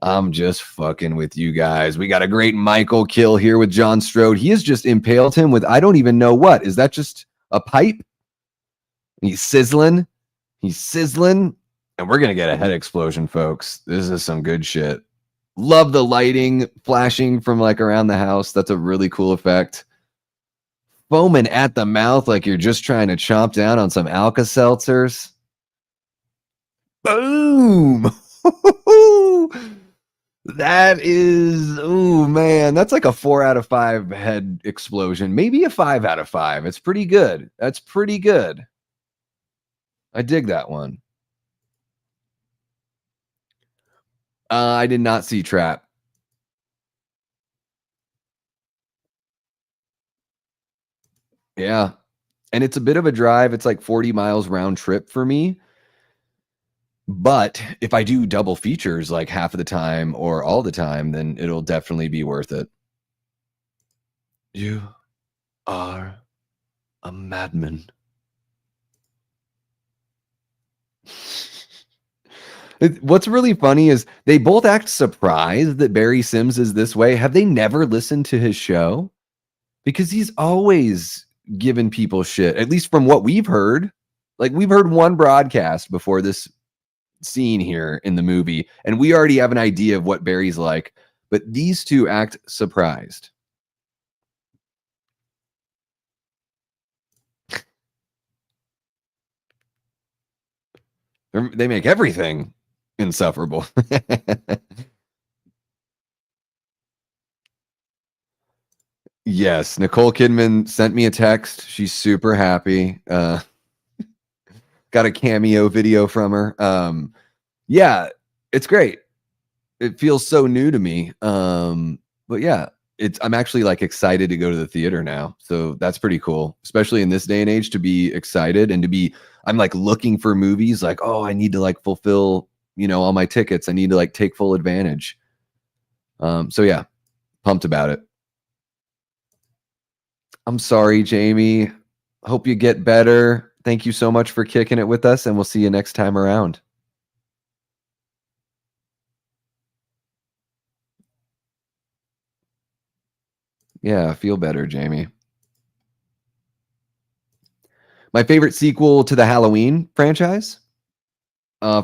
I'm just fucking with you guys. We got a great Michael kill here with John Strode. He has just impaled him with, I don't even know what. Is that just a pipe? He's sizzling. And we're going to get a head explosion, folks. This is some good shit. Love the lighting flashing from, like, around the house. That's a really cool effect. Foaming at the mouth like you're just trying to chomp down on some Alka-Seltzers. Boom! That is, oh man, that's like a 4 out of 5 head explosion. Maybe a 5 out of 5. It's pretty good. That's pretty good. I dig that one. I did not see Trap. Yeah. And it's a bit of a drive. It's like 40 miles round trip for me. But if I do double features like half of the time or all the time, then it'll definitely be worth it. You are a madman. What's really funny is they both act surprised that Barry Sims is this way. Have they never listened to his show? Because he's always given people shit, at least from what we've heard. Like, we've heard one broadcast before this scene here in the movie, and we already have an idea of what Barry's like, but these two act surprised. They make everything insufferable. Yes, Nicole Kidman sent me a text. She's super happy. Got a cameo video from her. Yeah, it's great. It feels so new to me. But yeah, I'm actually, like, excited to go to the theater now. So that's pretty cool, especially in this day and age, to be excited and I'm like looking for movies like, oh, I need to, like, fulfill, all my tickets. I need to, like, take full advantage. So yeah, pumped about it. I'm sorry, Jamie. Hope you get better. Thank you so much for kicking it with us, and we'll see you next time around. Yeah, feel better, Jamie. My favorite sequel to the Halloween franchise?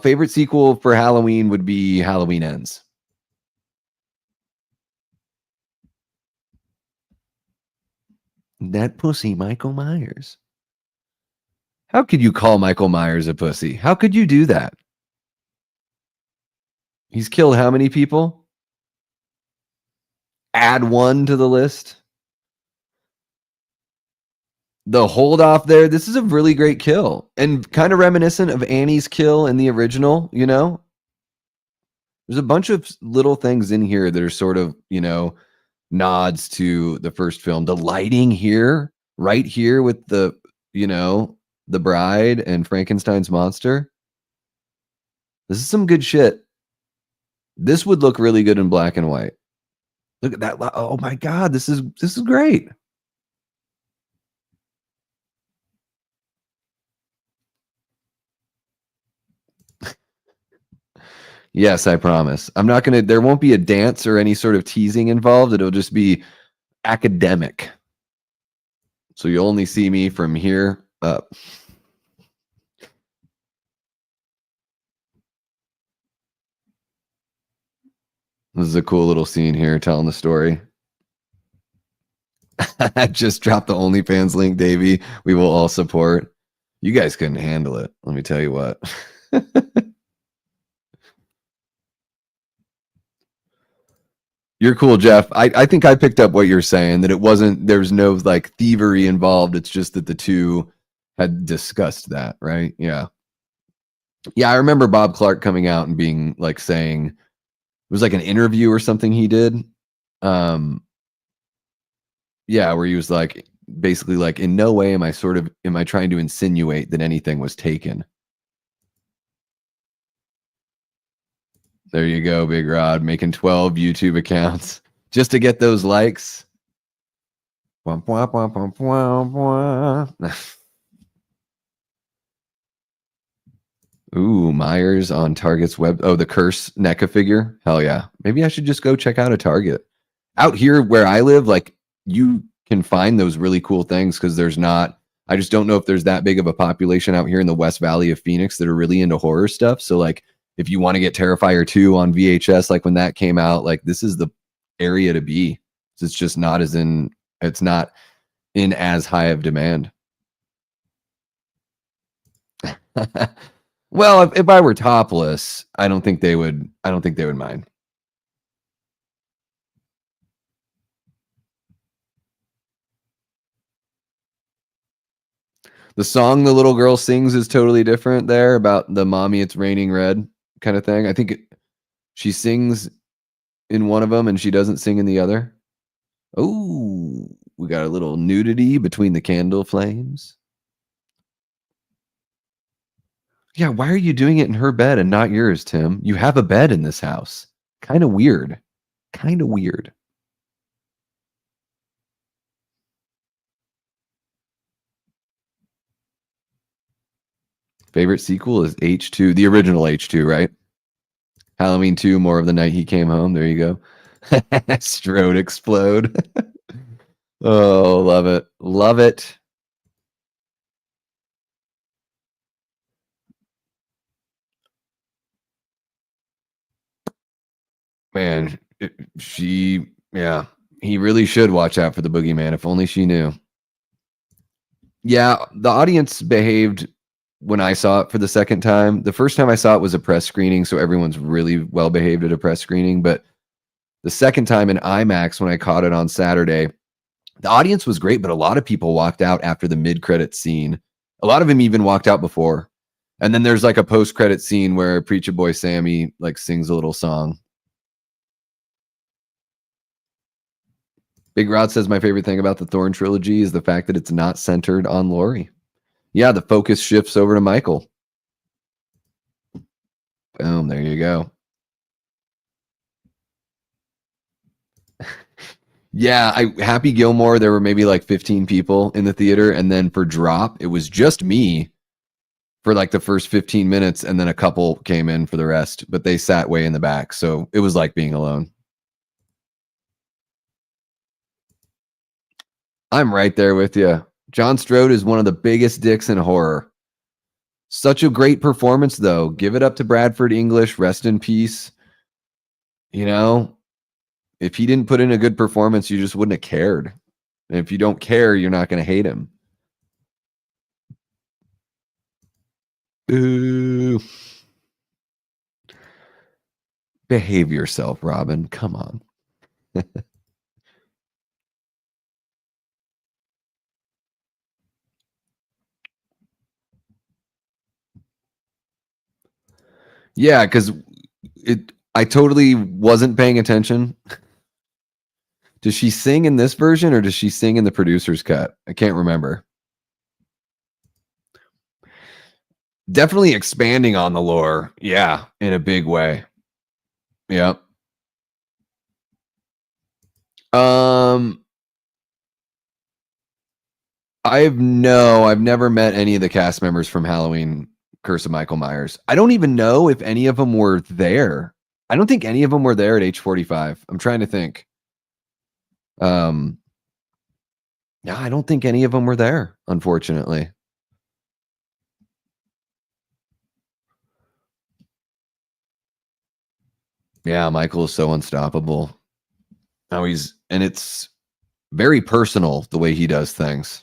Favorite sequel for Halloween would be Halloween Ends. That pussy, Michael Myers. How could you call Michael Myers a pussy? How could you do that? He's killed how many people? Add one to the list. The hold off there. This is a really great kill and kind of reminiscent of Annie's kill in the original, you know? There's a bunch of little things in here that are sort of, you know, nods to the first film. The lighting here, right here with the, you know, the bride and Frankenstein's monster. This is some good shit. This would look really good in black and white. Look at that. Oh my God, this is great. Yes, I promise. I'm not going to, there won't be a dance or any sort of teasing involved. It'll just be academic. So you'll only see me from here up. This is a cool little scene here telling the story. I just dropped the OnlyFans link, Davey. We will all support. You guys couldn't handle it. Let me tell you what. You're cool, Jeff. I think I picked up what you're saying, that it wasn't, there's no like thievery involved. It's just that the two had discussed that, right? Yeah. Yeah, I remember Bob Clark coming out and being like saying, it was like an interview or something he did. Yeah, where he was like, basically like, in no way am I trying to insinuate that anything was taken. There you go, Big Rod, making 12 YouTube accounts just to get those likes. Ooh, Myers on Target's web. Oh, the Curse NECA figure. Hell yeah. Maybe I should just go check out a Target. Out here where I live, like, you can find those really cool things because there's not, I just don't know if there's that big of a population out here in the West Valley of Phoenix that are really into horror stuff. So like, if you want to get Terrifier 2 on VHS, like when that came out, like this is the area to be. It's just not as in, it's not in as high of demand. Well, if I were topless, I don't think they would mind. The song the little girl sings is totally different there about the mommy, it's raining red kind of thing. I think she sings in one of them and she doesn't sing in the other. Oh, we got a little nudity between the candle flames. Yeah, why are you doing it in her bed and not yours, Tim? You have a bed in this house. Kind of weird. Kind of weird. Favorite sequel is H2, the original H2, right? Halloween 2, more of the night he came home. There you go. Strode explode. Oh, love it. Love it. Man, yeah, he really should watch out for the boogeyman. If only she knew. Yeah, the audience behaved when I saw it for the second time. The first time I saw it was a press screening, so everyone's really well behaved at a press screening. But the second time in IMAX, when I caught it on Saturday, the audience was great, but a lot of people walked out after the mid-credit scene. A lot of them even walked out before. And then there's like a post-credit scene where Preacher Boy Sammy like sings a little song. Big Rod says my favorite thing about the Thorn trilogy is the fact that it's not centered on Laurie. Yeah, the focus shifts over to Michael. Boom, there you go. Yeah, Happy Gilmore, there were maybe like 15 people in the theater. And then for Drop, it was just me for like the first 15 minutes, and then a couple came in for the rest, but they sat way in the back, so it was like being alone. I'm right there with you. John Strode is one of the biggest dicks in horror. Such a great performance, though. Give it up to Bradford English. Rest in peace. You know, if he didn't put in a good performance, you just wouldn't have cared. And if you don't care, you're not going to hate him. Ooh. Behave yourself, Robin. Come on. Yeah, because I totally wasn't paying attention. Does she sing in this version or does she sing in the producer's cut? I can't remember. Definitely expanding on the lore. Yeah, in a big way. Yep. I've never met any of the cast members from Halloween Curse of Michael Myers. I don't even know if any of them were there. I don't think any of them were there at age 45. I'm trying to think. Yeah, I don't think any of them were there, unfortunately. Yeah, Michael is so unstoppable. Now and it's very personal the way he does things.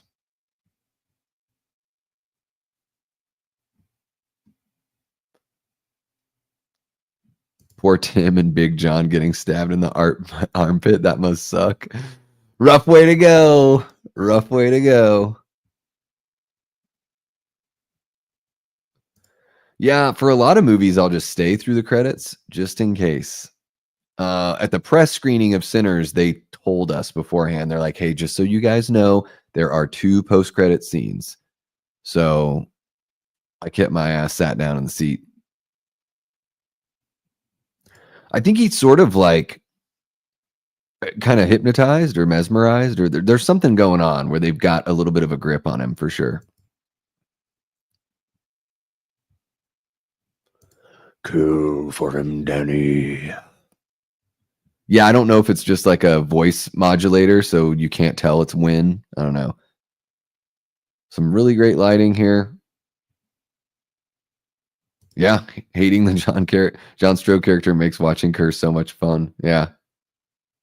Poor Tim and Big John getting stabbed in the armpit. That must suck. Rough way to go. Rough way to go. Yeah, for a lot of movies, I'll just stay through the credits just in case. At the press screening of Sinners, they told us beforehand. They're like, hey, just so you guys know, there are 2 post-credit scenes. So I kept my ass sat down in the seat. I think he's sort of like kind of hypnotized or mesmerized, or there's something going on where they've got a little bit of a grip on him for sure. Cool for him, Danny. Yeah, I don't know if it's just like a voice modulator, so you can't tell it's Win. I don't know. Some really great lighting here. Yeah, hating the John Strode character makes watching Curse so much fun. Yeah.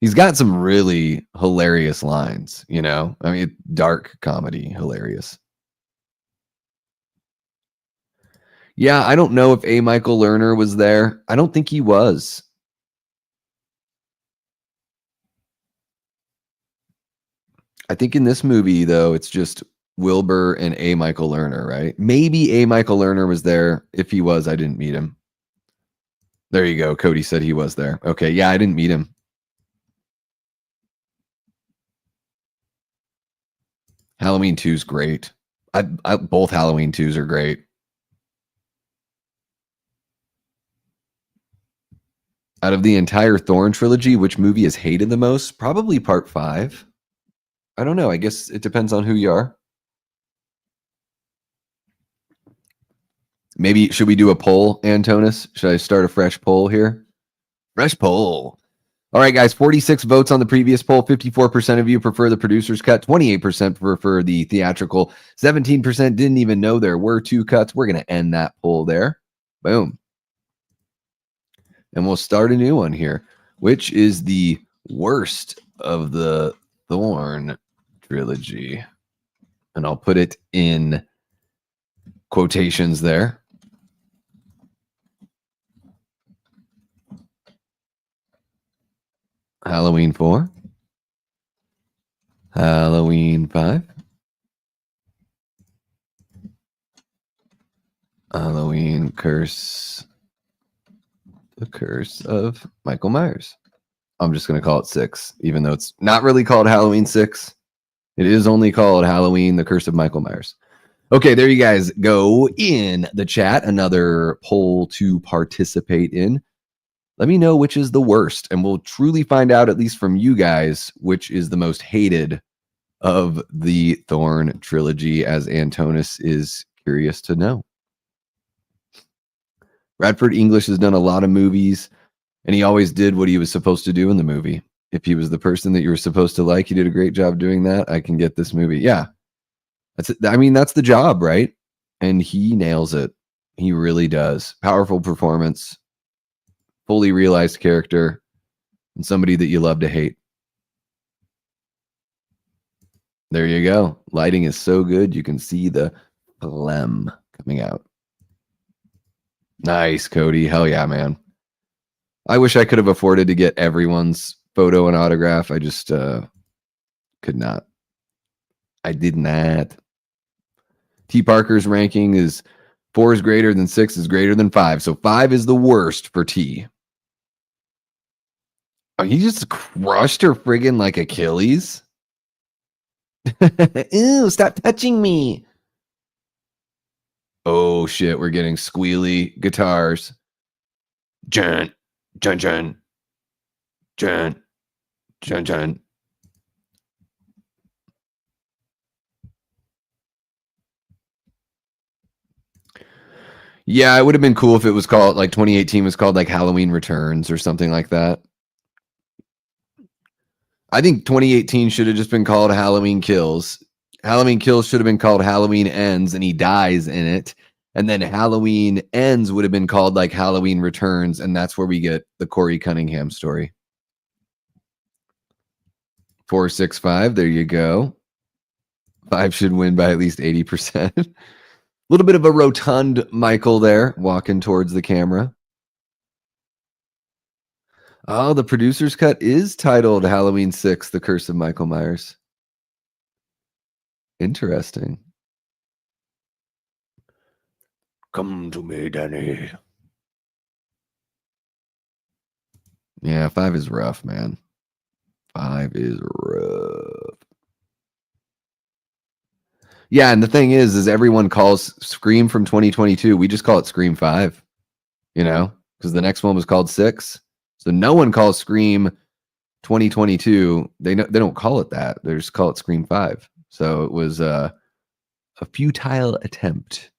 He's got some really hilarious lines, you know? I mean, dark comedy, hilarious. Yeah, I don't know if A. Michael Lerner was there. I don't think he was. I think in this movie, though, it's just Wilbur and A. Michael Lerner, right? Maybe A. Michael Lerner was there. If he was, I didn't meet him. There you go. Cody said he was there. Okay, yeah, I didn't meet him. Halloween 2 is great. Both Halloween 2s are great. Out of the entire Thorn trilogy, which movie is hated the most? Probably part 5. I don't know. I guess it depends on who you are. Maybe, should we do a poll, Antonis? Should I start a fresh poll here? Fresh poll. All right, guys, 46 votes on the previous poll. 54% of you prefer the producer's cut. 28% prefer the theatrical. 17% didn't even know there were 2 cuts. We're going to end that poll there. Boom. And we'll start a new one here. Which is the worst of the Thorn trilogy? And I'll put it in quotations there. Halloween 4. Halloween 5. Halloween Curse. The Curse of Michael Myers. I'm just going to call it 6, even though it's not really called Halloween 6. It is only called Halloween, The Curse of Michael Myers. Okay, there you guys go in the chat. Another poll to participate in. Let me know which is the worst, and we'll truly find out, at least from you guys, which is the most hated of the Thorn trilogy, as Antonis is curious to know. Radford English has done a lot of movies, and he always did what he was supposed to do in the movie. If he was the person that you were supposed to like, he did a great job doing that. I can get this movie. Yeah. That's it. I mean, that's the job, right? And he nails it. He really does. Powerful performance, fully realized character, and somebody that you love to hate. There you go. Lighting is so good, you can see the phlegm coming out. Nice, Cody. Hell yeah, man. I wish I could have afforded to get everyone's photo and autograph. I just could not. I did not. T. Parker's ranking is 4 is greater than 6 is greater than 5. So 5 is the worst for T. Oh, he just crushed her friggin' like Achilles. Ew, stop touching me. Oh shit, we're getting squealy guitars. Jun, jun, jun, jun, jun, jun. Yeah, it would have been cool if it was called, like 2018 was called like Halloween Returns or something like that. I think 2018 should have just been called Halloween Kills. Halloween Kills should have been called Halloween Ends, and he dies in it. And then Halloween Ends would have been called like Halloween Returns, and that's where we get the Corey Cunningham story. 465, there you go. 5 should win by at least 80%. A little bit of a rotund Michael there, walking towards the camera. Oh, the producer's cut is titled Halloween 6, The Curse of Michael Myers. Interesting. Come to me, Danny. Yeah, 5 is rough, man. 5 is rough. Yeah, and the thing is everyone calls Scream from 2022. We just call it Scream 5, you know, because the next one was called 6. So no one calls Scream 2022. They don't call it that. They just call it Scream 5. So it was a futile attempt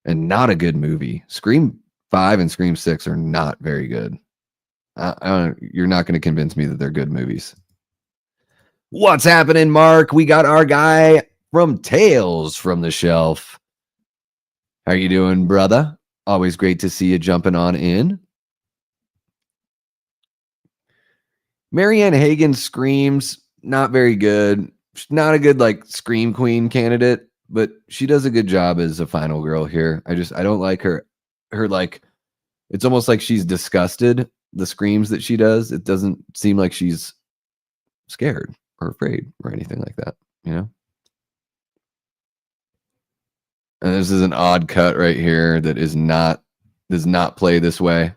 and not a good movie. Scream 5 and Scream 6 are not very good. You're not going to convince me that they're good movies. What's happening, Mark? We got our guy from Tales from the Shelf. How you doing, brother? Always great to see you jumping on in. Marianne Hagen screams, not very good. She's not a good like Scream Queen candidate, but she does a good job as a final girl here. I don't like her like, it's almost like she's disgusted, the screams that she does. It doesn't seem like she's scared or afraid or anything like that, you know? And this is an odd cut right here that does not play this way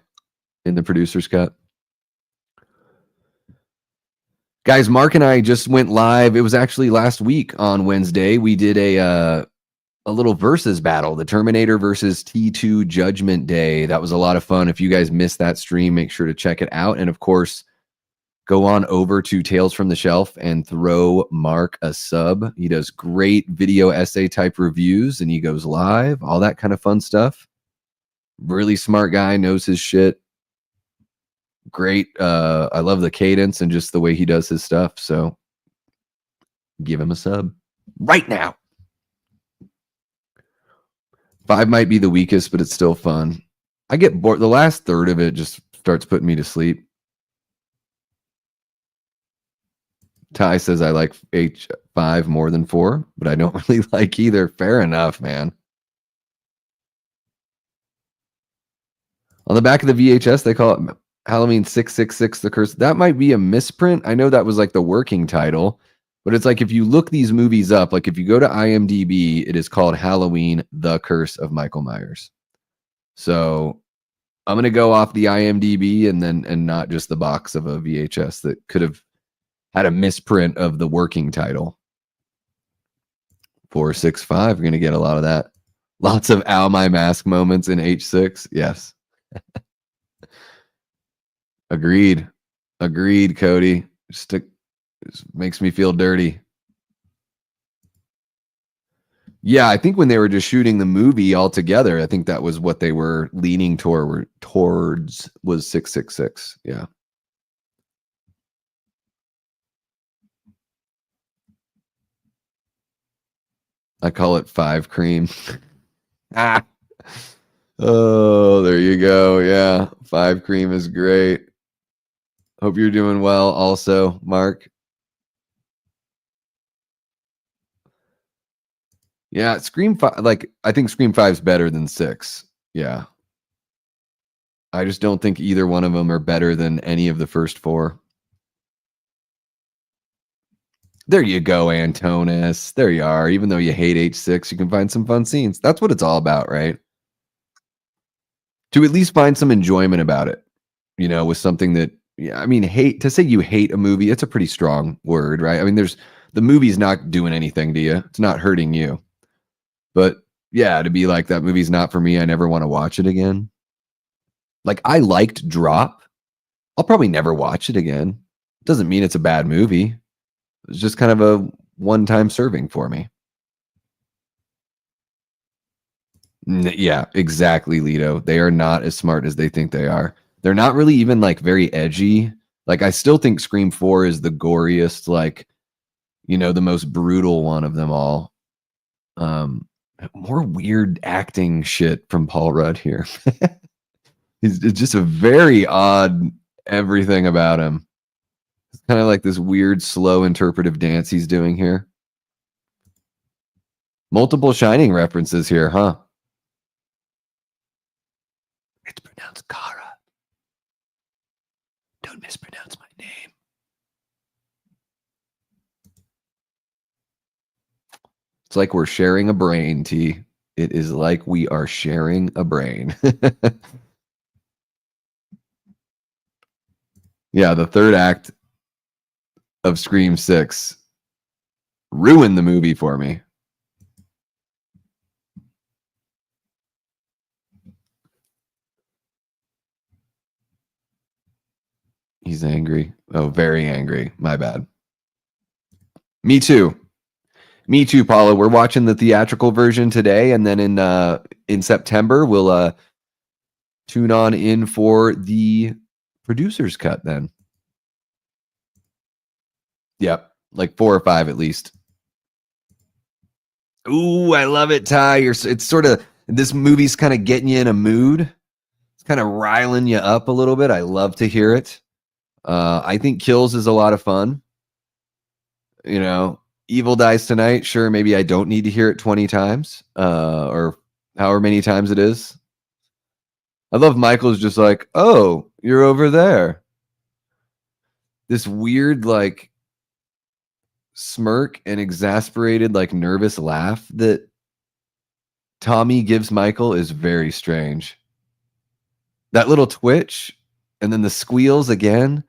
in the producer's cut. Guys, Mark and I just went live. It was actually last week on Wednesday. We did a little versus battle, the Terminator versus T2 Judgment Day. That was a lot of fun. If you guys missed that stream, make sure to check it out. And of course, go on over to Tales from the Shelf and throw Mark a sub. He does great video essay type reviews and he goes live, all that kind of fun stuff. Really smart guy, knows his shit. Great. I love the cadence and just the way he does his stuff. So give him a sub right now. 5 might be the weakest, but it's still fun. I get bored. The last third of it just starts putting me to sleep. Ty says I like H5 more than 4, but I don't really like either. Fair enough, man. On the back of the VHS, they call it Halloween 666, The Curse. That might be a misprint. I know that was like the working title, but it's like if you look these movies up, like if you go to IMDb, it is called Halloween, The Curse of Michael Myers. So I'm going to go off the IMDb and not just the box of a VHS that could have had a misprint of the working title. 465, you're going to get a lot of that. Lots of ow my mask moments in H6. Yes. Agreed, Cody. Just makes me feel dirty. Yeah, I think when they were just shooting the movie all together, I think that was what they were leaning towards was 666. Yeah. I call it 5 cream. Ah. Oh, there you go. Yeah. 5 cream is great. Hope you're doing well also, Mark. Yeah, Scream 5, like I think Scream 5 is better than 6. Yeah. I just don't think either one of them are better than any of the first 4. There you go, Antonis. There you are. Even though you hate H6, you can find some fun scenes. That's what it's all about, right? To at least find some enjoyment about it, with something that, yeah, I mean, hate, to say you hate a movie, it's a pretty strong word, right? I mean, the movie's not doing anything to you. It's not hurting you. But yeah, to be like, that movie's not for me, I never want to watch it again. Like, I liked Drop. I'll probably never watch it again. Doesn't mean it's a bad movie. It's just kind of a one-time serving for me. Yeah, exactly, Lito. They are not as smart as they think they are. They're not really even like very edgy. Like, I still think Scream 4 is the goriest, like, the most brutal one of them all. More weird acting shit from Paul Rudd here. It's just a very odd everything about him. It's kind of like this weird, slow interpretive dance he's doing here. Multiple Shining references here, huh? It's pronounced Kara. Don't mispronounce my name. It's like we're sharing a brain, T. It is like we are sharing a brain. Yeah, the third act of Scream 6 ruined the movie for me. He's angry. Oh, very angry. My bad. Me too. Me too, Paula. We're watching the theatrical version today, and then in September we'll tune on in for the producer's cut. Then, yep, like 4 or 5 at least. Ooh, I love it, Ty. It's sort of, this movie's kind of getting you in a mood. It's kind of riling you up a little bit. I love to hear it. I think Kills is a lot of fun. Evil Dies Tonight. Sure, maybe I don't need to hear it 20 times, or however many times it is. I love Michael's just like, oh, you're over there. This weird, like, smirk and exasperated, like, nervous laugh that Tommy gives Michael is very strange. That little twitch and then the squeals again,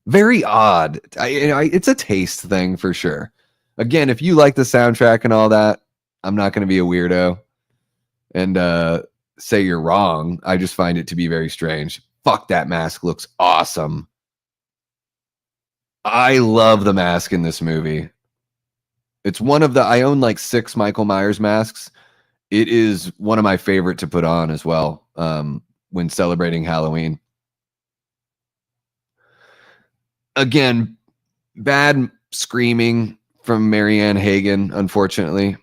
very odd. It's a taste thing for sure. Again, if you like the soundtrack and all that, I'm not going to be a weirdo and say you're wrong. I just find it to be very strange. Fuck, that mask looks awesome. I love the mask in this movie. It's I own like 6 Michael Myers masks. It is one of my favorite to put on as well when celebrating Halloween. Again, bad screaming from Marianne Hagen, unfortunately.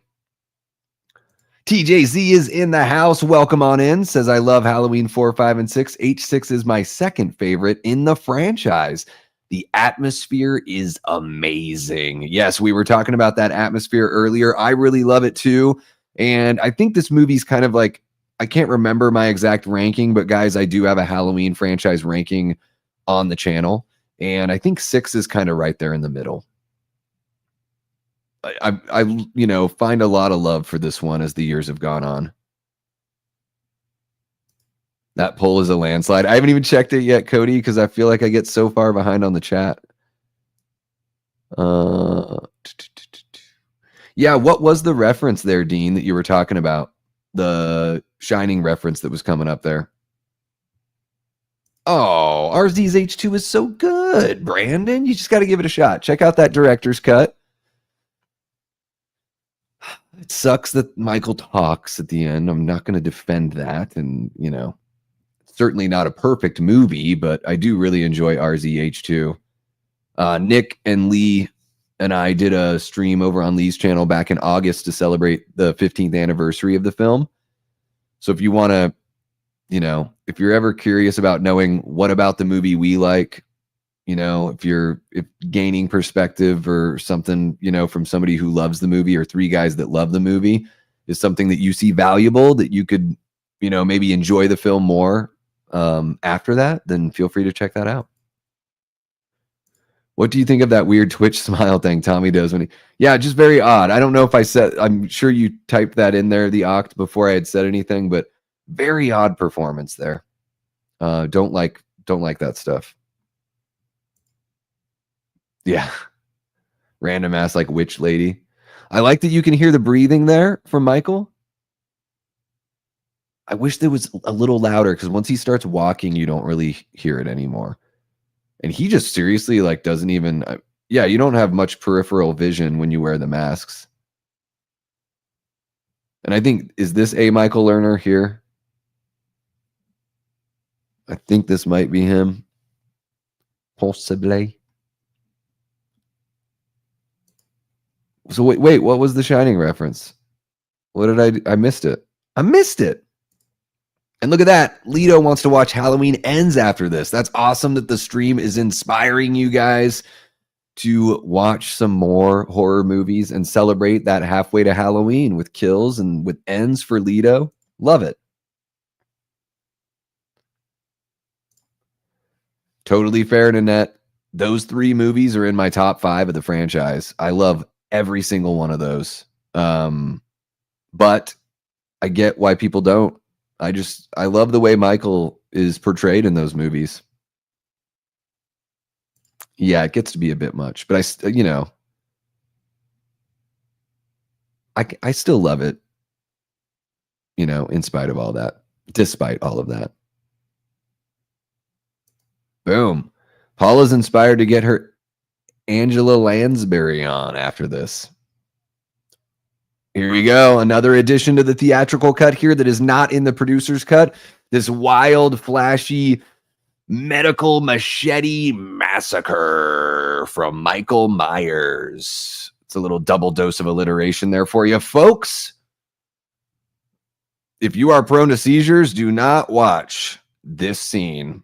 TJZ is in the house. Welcome on in. Says, I love Halloween 4, 5, and 6. H6 is my second favorite in the franchise. The atmosphere is amazing. Yes, we were talking about that atmosphere earlier. I really love it too. And I think this movie's kind of like, I can't remember my exact ranking, but guys, I do have a Halloween franchise ranking on the channel. And I think 6 is kind of right there in the middle. I find a lot of love for this one as the years have gone on. That poll is a landslide. I haven't even checked it yet, Cody, because I feel like I get so far behind on the chat. Yeah, what was the reference there, Dean, that you were talking about? The Shining reference that was coming up there. Oh, RZ's H2 is so good, Brandon. You just got to give it a shot. Check out that director's cut. It sucks that Michael talks at the end. I'm not going to defend that. And, you know, certainly not a perfect movie, but I do really enjoy RZH2. Nick and Lee and I did a stream over on Lee's channel back in August to celebrate the 15th anniversary of the film. So if you want to, you know, if you're ever curious about knowing what about the movie we like, you know, if gaining perspective or something, you know, from somebody who loves the movie or three guys that love the movie is something that you see valuable, that you could, you know, maybe enjoy the film more after that, then feel free to check that out. What do you think of that weird Twitch smile thing Tommy does when he, yeah, just very odd. I don't know if I said, I'm sure you typed that in there, the oct, before I had said anything, but very odd performance there. Don't like that stuff. Yeah. Random ass like witch lady. I like that you can hear the breathing there from Michael. I wish there was a little louder because once he starts walking, you don't really hear it anymore. And he just seriously like doesn't even, yeah, you don't have much peripheral vision when you wear the masks. And I think, is this a Michael Lerner here? I think this might be him. Possibly. So wait, what was the Shining reference? What did I missed it. I missed it. And look at that. Lido wants to watch Halloween Ends after this. That's awesome that the stream is inspiring you guys to watch some more horror movies and celebrate that halfway to Halloween with kills and with ends for Lido. Love it. Totally fair, Nanette. Those three movies are in my top 5 of the franchise. I love every single one of those. But I get why people don't. I love the way Michael is portrayed in those movies. Yeah, it gets to be a bit much, but you know, I still love it, you know, in spite of all that, despite all of that. Boom. Paula's inspired to get her Angela Lansbury on after this. Here we go. Another addition to the theatrical cut here that is not in the producer's cut. This wild, flashy medical machete massacre from Michael Myers. It's a little double dose of alliteration there for you, folks. If you are prone to seizures, do not watch this scene.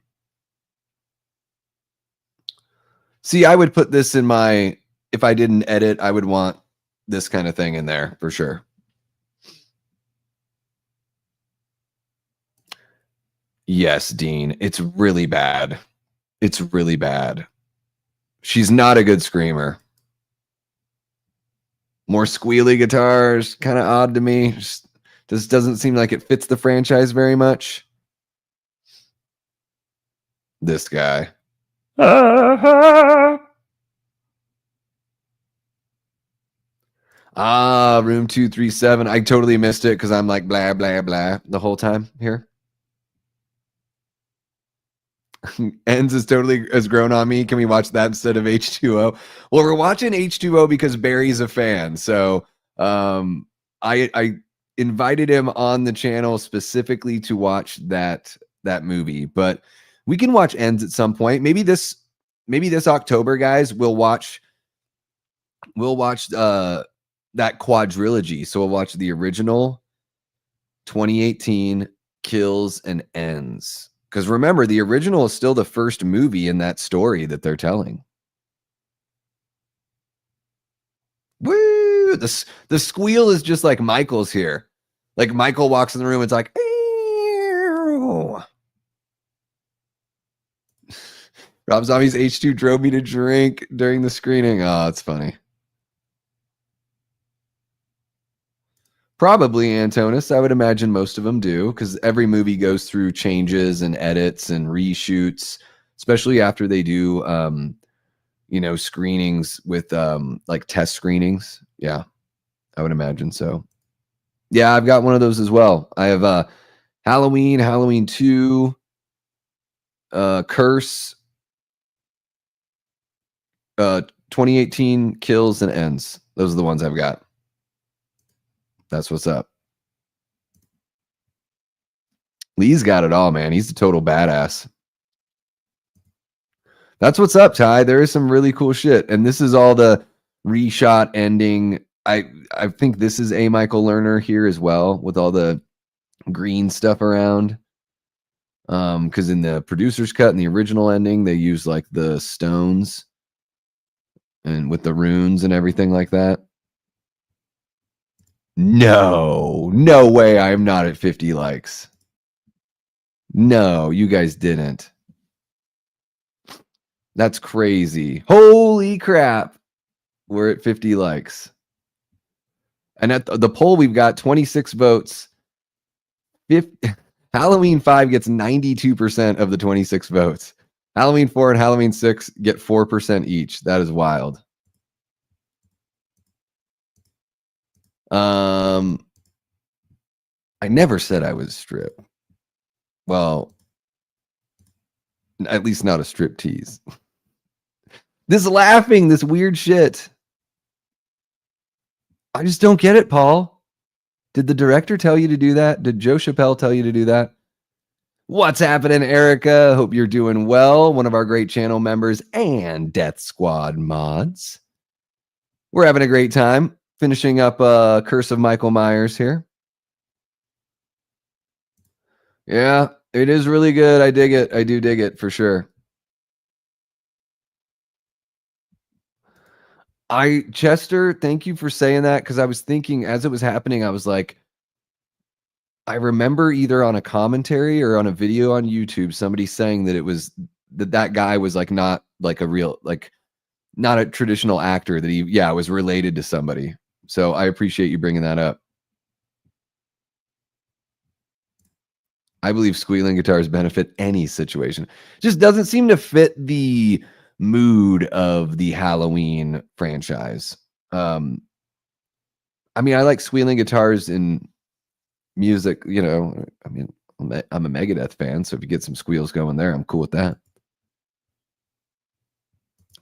See, I would put this in my, if I didn't edit, I would want this kind of thing in there for sure. Yes, Dean, it's really bad. It's really bad. She's not a good screamer. More squealy guitars, kind of odd to me. This doesn't seem like it fits the franchise very much. This guy. Room 237. I totally missed it because I'm like blah, blah, blah the whole time here. Ends is totally has grown on me. Can we watch that instead of H2O? Well, we're watching H2O because Barry's a fan. So I invited him on the channel specifically to watch that movie. But we can watch Ends at some point. Maybe this October, guys, we'll watch that quadrilogy. So we'll watch the original, 2018, Kills, and Ends. Because remember, the original is still the first movie in that story that they're telling. Woo! The squeal is just like Michael's here. Like Michael walks in the room, it's like, ew. Rob Zombie's H2 drove me to drink during the screening. Oh, it's funny. Probably, Antonis. I would imagine most of them do, because every movie goes through changes and edits and reshoots, especially after they do, you know, screenings with like test screenings. Yeah, I would imagine so. Yeah, I've got one of those as well. I have Halloween, Halloween 2, Curse, 2018, Kills, and Ends. Those are the ones I've got. That's what's up. Lee's got it all, man. He's a total badass. That's what's up, Ty. There is some really cool shit. And this is all the reshot ending. I think this is a Michael Lerner here as well, with all the green stuff around. Because in the producer's cut and the original ending, they use like the stones and with the runes and everything like that. No way. I'm not at 50 likes. No, you guys didn't. That's crazy. Holy crap. We're at 50 likes. And at the poll, we've got 26 votes. Halloween 5 gets 92% of the 26 votes. Halloween 4 and Halloween 6 get 4% each. That is wild. I never said I was strip. Well, at least not a strip tease. This laughing, this weird shit. I just don't get it, Paul. Did the director tell you to do that? Did Joe Chappelle tell you to do that? What's happening, Erica? Hope you're doing well. One of our great channel members and Death Squad mods. We're having a great time finishing up Curse of Michael Myers here. Yeah, it is really good. I dig it. I do dig it for sure. Chester, thank you for saying that, because I was thinking as it was happening, I was like, I remember either on a commentary or on a video on YouTube, somebody saying that it was that guy was like not like a real, like not a traditional actor, that he, was related to somebody. So I appreciate you bringing that up. I believe squealing guitars benefit any situation. Just doesn't seem to fit the mood of the Halloween franchise. I mean, I like squealing guitars in music, you know. I mean, I'm a Megadeth fan, so if you get some squeals going there, I'm cool with that.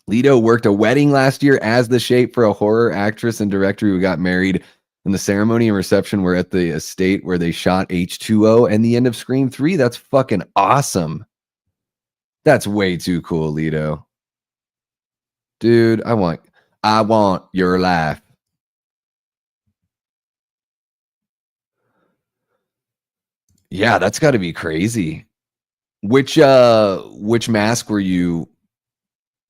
Leto worked a wedding last year as the shape for a horror actress and director who got married. And the ceremony and reception were at the estate where they shot H2O and the end of Scream 3. That's fucking awesome. That's way too cool, Leto. Dude, I want your life. Yeah, that's got to be crazy. Which mask were you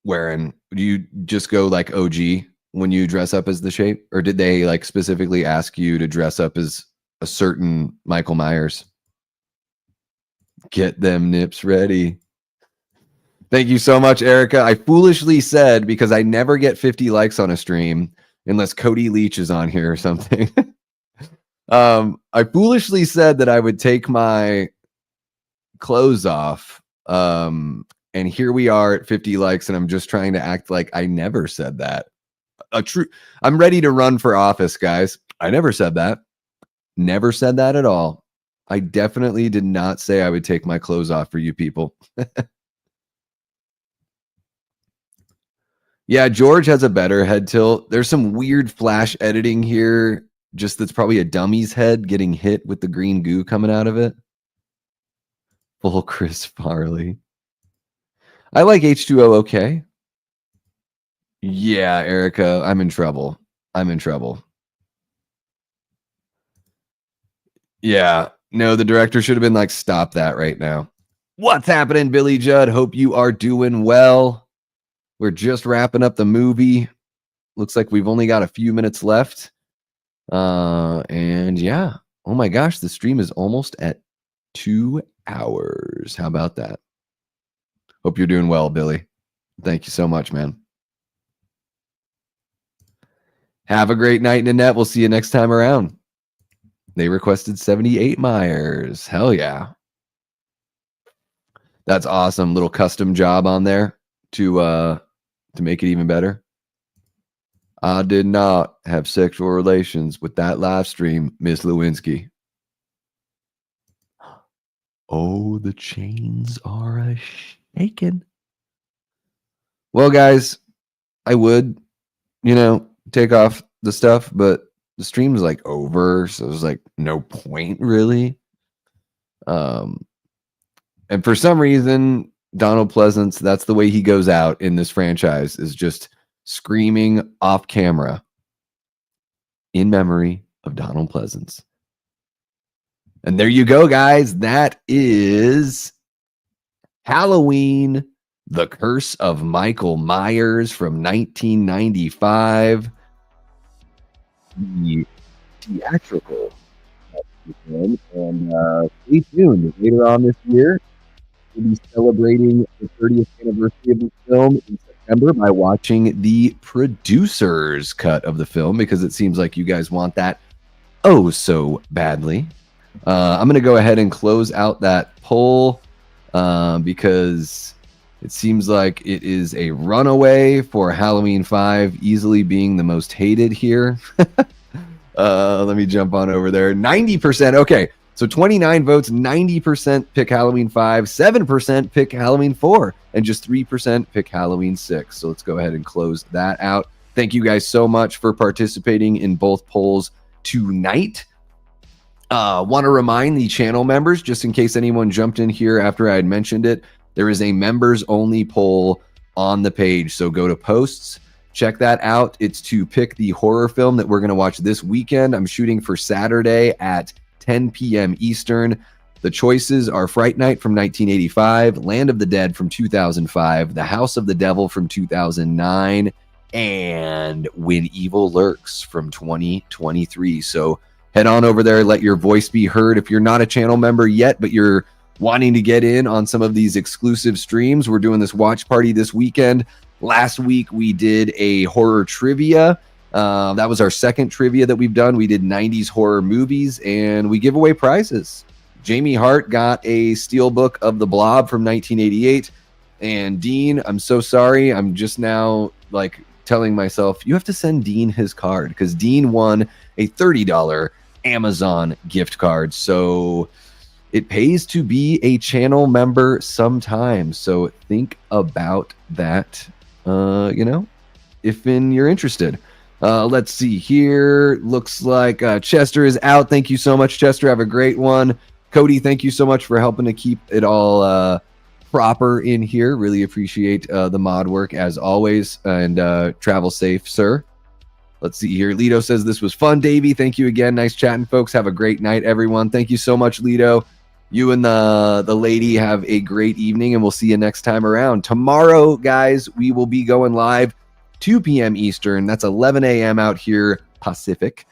wearing? Do you just go like OG when you dress up as the shape, or did they like specifically ask you to dress up as a certain Michael Myers? Get them nips ready. Thank you so much, Erica. I foolishly said, because I never get 50 likes on a stream unless Cody Leach is on here or something. I foolishly said that I would take my clothes off. And here we are at 50 likes, and I'm just trying to act like I never said that. I'm ready to run for office, guys. I never said that. Never said that at all. I definitely did not say I would take my clothes off for you people. Yeah, George has a better head tilt. There's some weird flash editing here. Just that's probably a dummy's head getting hit with the green goo coming out of it. Full Chris Farley. I like H2O okay. Yeah, Erica, I'm in trouble. I'm in trouble. Yeah, no, the director should have been like, stop that right now. What's happening, Billy Judd? Hope you are doing well. We're just wrapping up the movie. Looks like we've only got a few minutes left. And yeah, oh my gosh, the stream is almost at 2 hours. How about that? Hope you're doing well, Billy. Thank you so much, man. Have a great night, Nanette. We'll see you next time around. They requested 78 Myers. Hell yeah. That's awesome. Little custom job on there to make it even better. I did not have sexual relations with that live stream, Miss Lewinsky. Oh, the chains are a-shaking. Well, guys, I would, take off the stuff, but the stream's like over, so there's like no point really. And for some reason, Donald Pleasance, that's the way he goes out in this franchise, is just screaming off camera in memory of Donald Pleasance. And there you go, guys. That is Halloween, The Curse of Michael Myers from 1995. The theatrical film. And stay tuned. Later on this year, we'll be celebrating the 30th anniversary of the film in September by watching the producer's cut of the film, because it seems like you guys want that oh so badly. I'm going to go ahead and close out that poll because it seems like it is a runaway for Halloween 5, easily being the most hated here. Let me jump on over there. 90%. Okay, so 29 votes, 90% pick Halloween 5, 7% pick Halloween 4, and just 3% pick Halloween 6. So let's go ahead and close that out. Thank you guys so much for participating in both polls tonight. Want to remind the channel members, just in case anyone jumped in here after I had mentioned it, there is a members only poll on the page. So go to posts, check that out. It's to pick the horror film that we're going to watch this weekend. I'm shooting for Saturday at 10 p.m. Eastern. The choices are Fright Night from 1985, Land of the Dead from 2005, The House of the Devil from 2009, and When Evil Lurks from 2023. So head on over there, let your voice be heard. If you're not a channel member yet, but you're wanting to get in on some of these exclusive streams, we're doing this watch party this weekend. Last week, we did a horror trivia. That was our second trivia that we've done. We did 90s horror movies, and we give away prizes. Jamie Hart got a steelbook of The Blob from 1988. And Dean, I'm so sorry. I'm just now like telling myself, you have to send Dean his card, because Dean won a $30 Amazon gift card. So it pays to be a channel member sometimes. So think about that, if you're interested. Let's see here. Looks like Chester is out. Thank you so much, Chester. Have a great one. Cody, thank you so much for helping to keep it all proper in here. Really appreciate the mod work as always. And travel safe, sir. Let's see here. Lido says this was fun, Davey. Thank you again. Nice chatting, folks. Have a great night, everyone. Thank you so much, Lido. You and the lady have a great evening, and we'll see you next time around. Tomorrow, guys, we will be going live 2 p.m. Eastern. That's 11 a.m. out here, Pacific.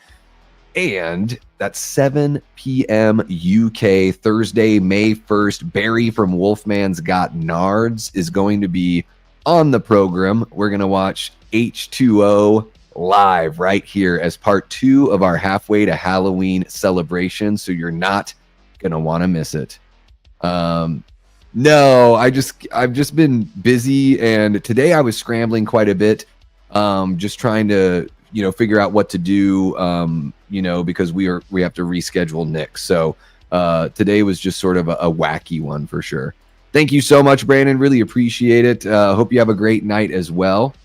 And that's 7 p.m. UK, Thursday, May 1st. Barry from Wolfman's Got Nards is going to be on the program. We're going to watch H2O live right here as part 2 of our halfway to Halloween celebration. So you're not going to want to miss it. No, I've just been busy, and today I was scrambling quite a bit. Just trying to, figure out what to do, because we have to reschedule Nick. So today was just sort of a wacky one for sure. Thank you so much, Brandon. Really appreciate it. Hope you have a great night as well.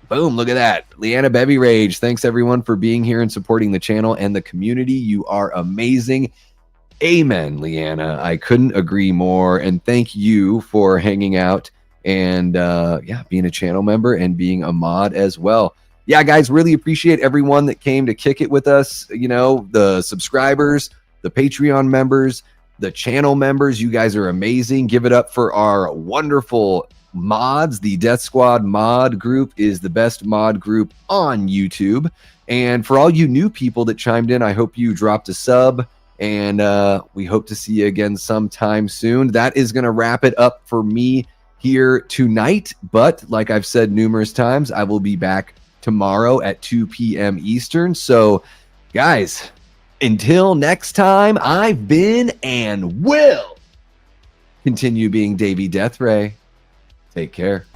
Boom, look at that. Leanna Bevy Rage. Thanks everyone for being here and supporting the channel and the community. You are amazing. Amen, Leanna. I couldn't agree more. And thank you for hanging out and being a channel member and being a mod as well. Yeah, guys, really appreciate everyone that came to kick it with us. The subscribers, the Patreon members, the channel members. You guys are amazing. Give it up for our wonderful mods. The Death Squad mod group is the best mod group on YouTube. And for all you new people that chimed in, I hope you dropped a sub. And we hope to see you again sometime soon. That is going to wrap it up for me here tonight. But like I've said numerous times, I will be back tomorrow at 2 p.m. Eastern. So, guys, until next time, I've been and will continue being Davey Deathray. Take care.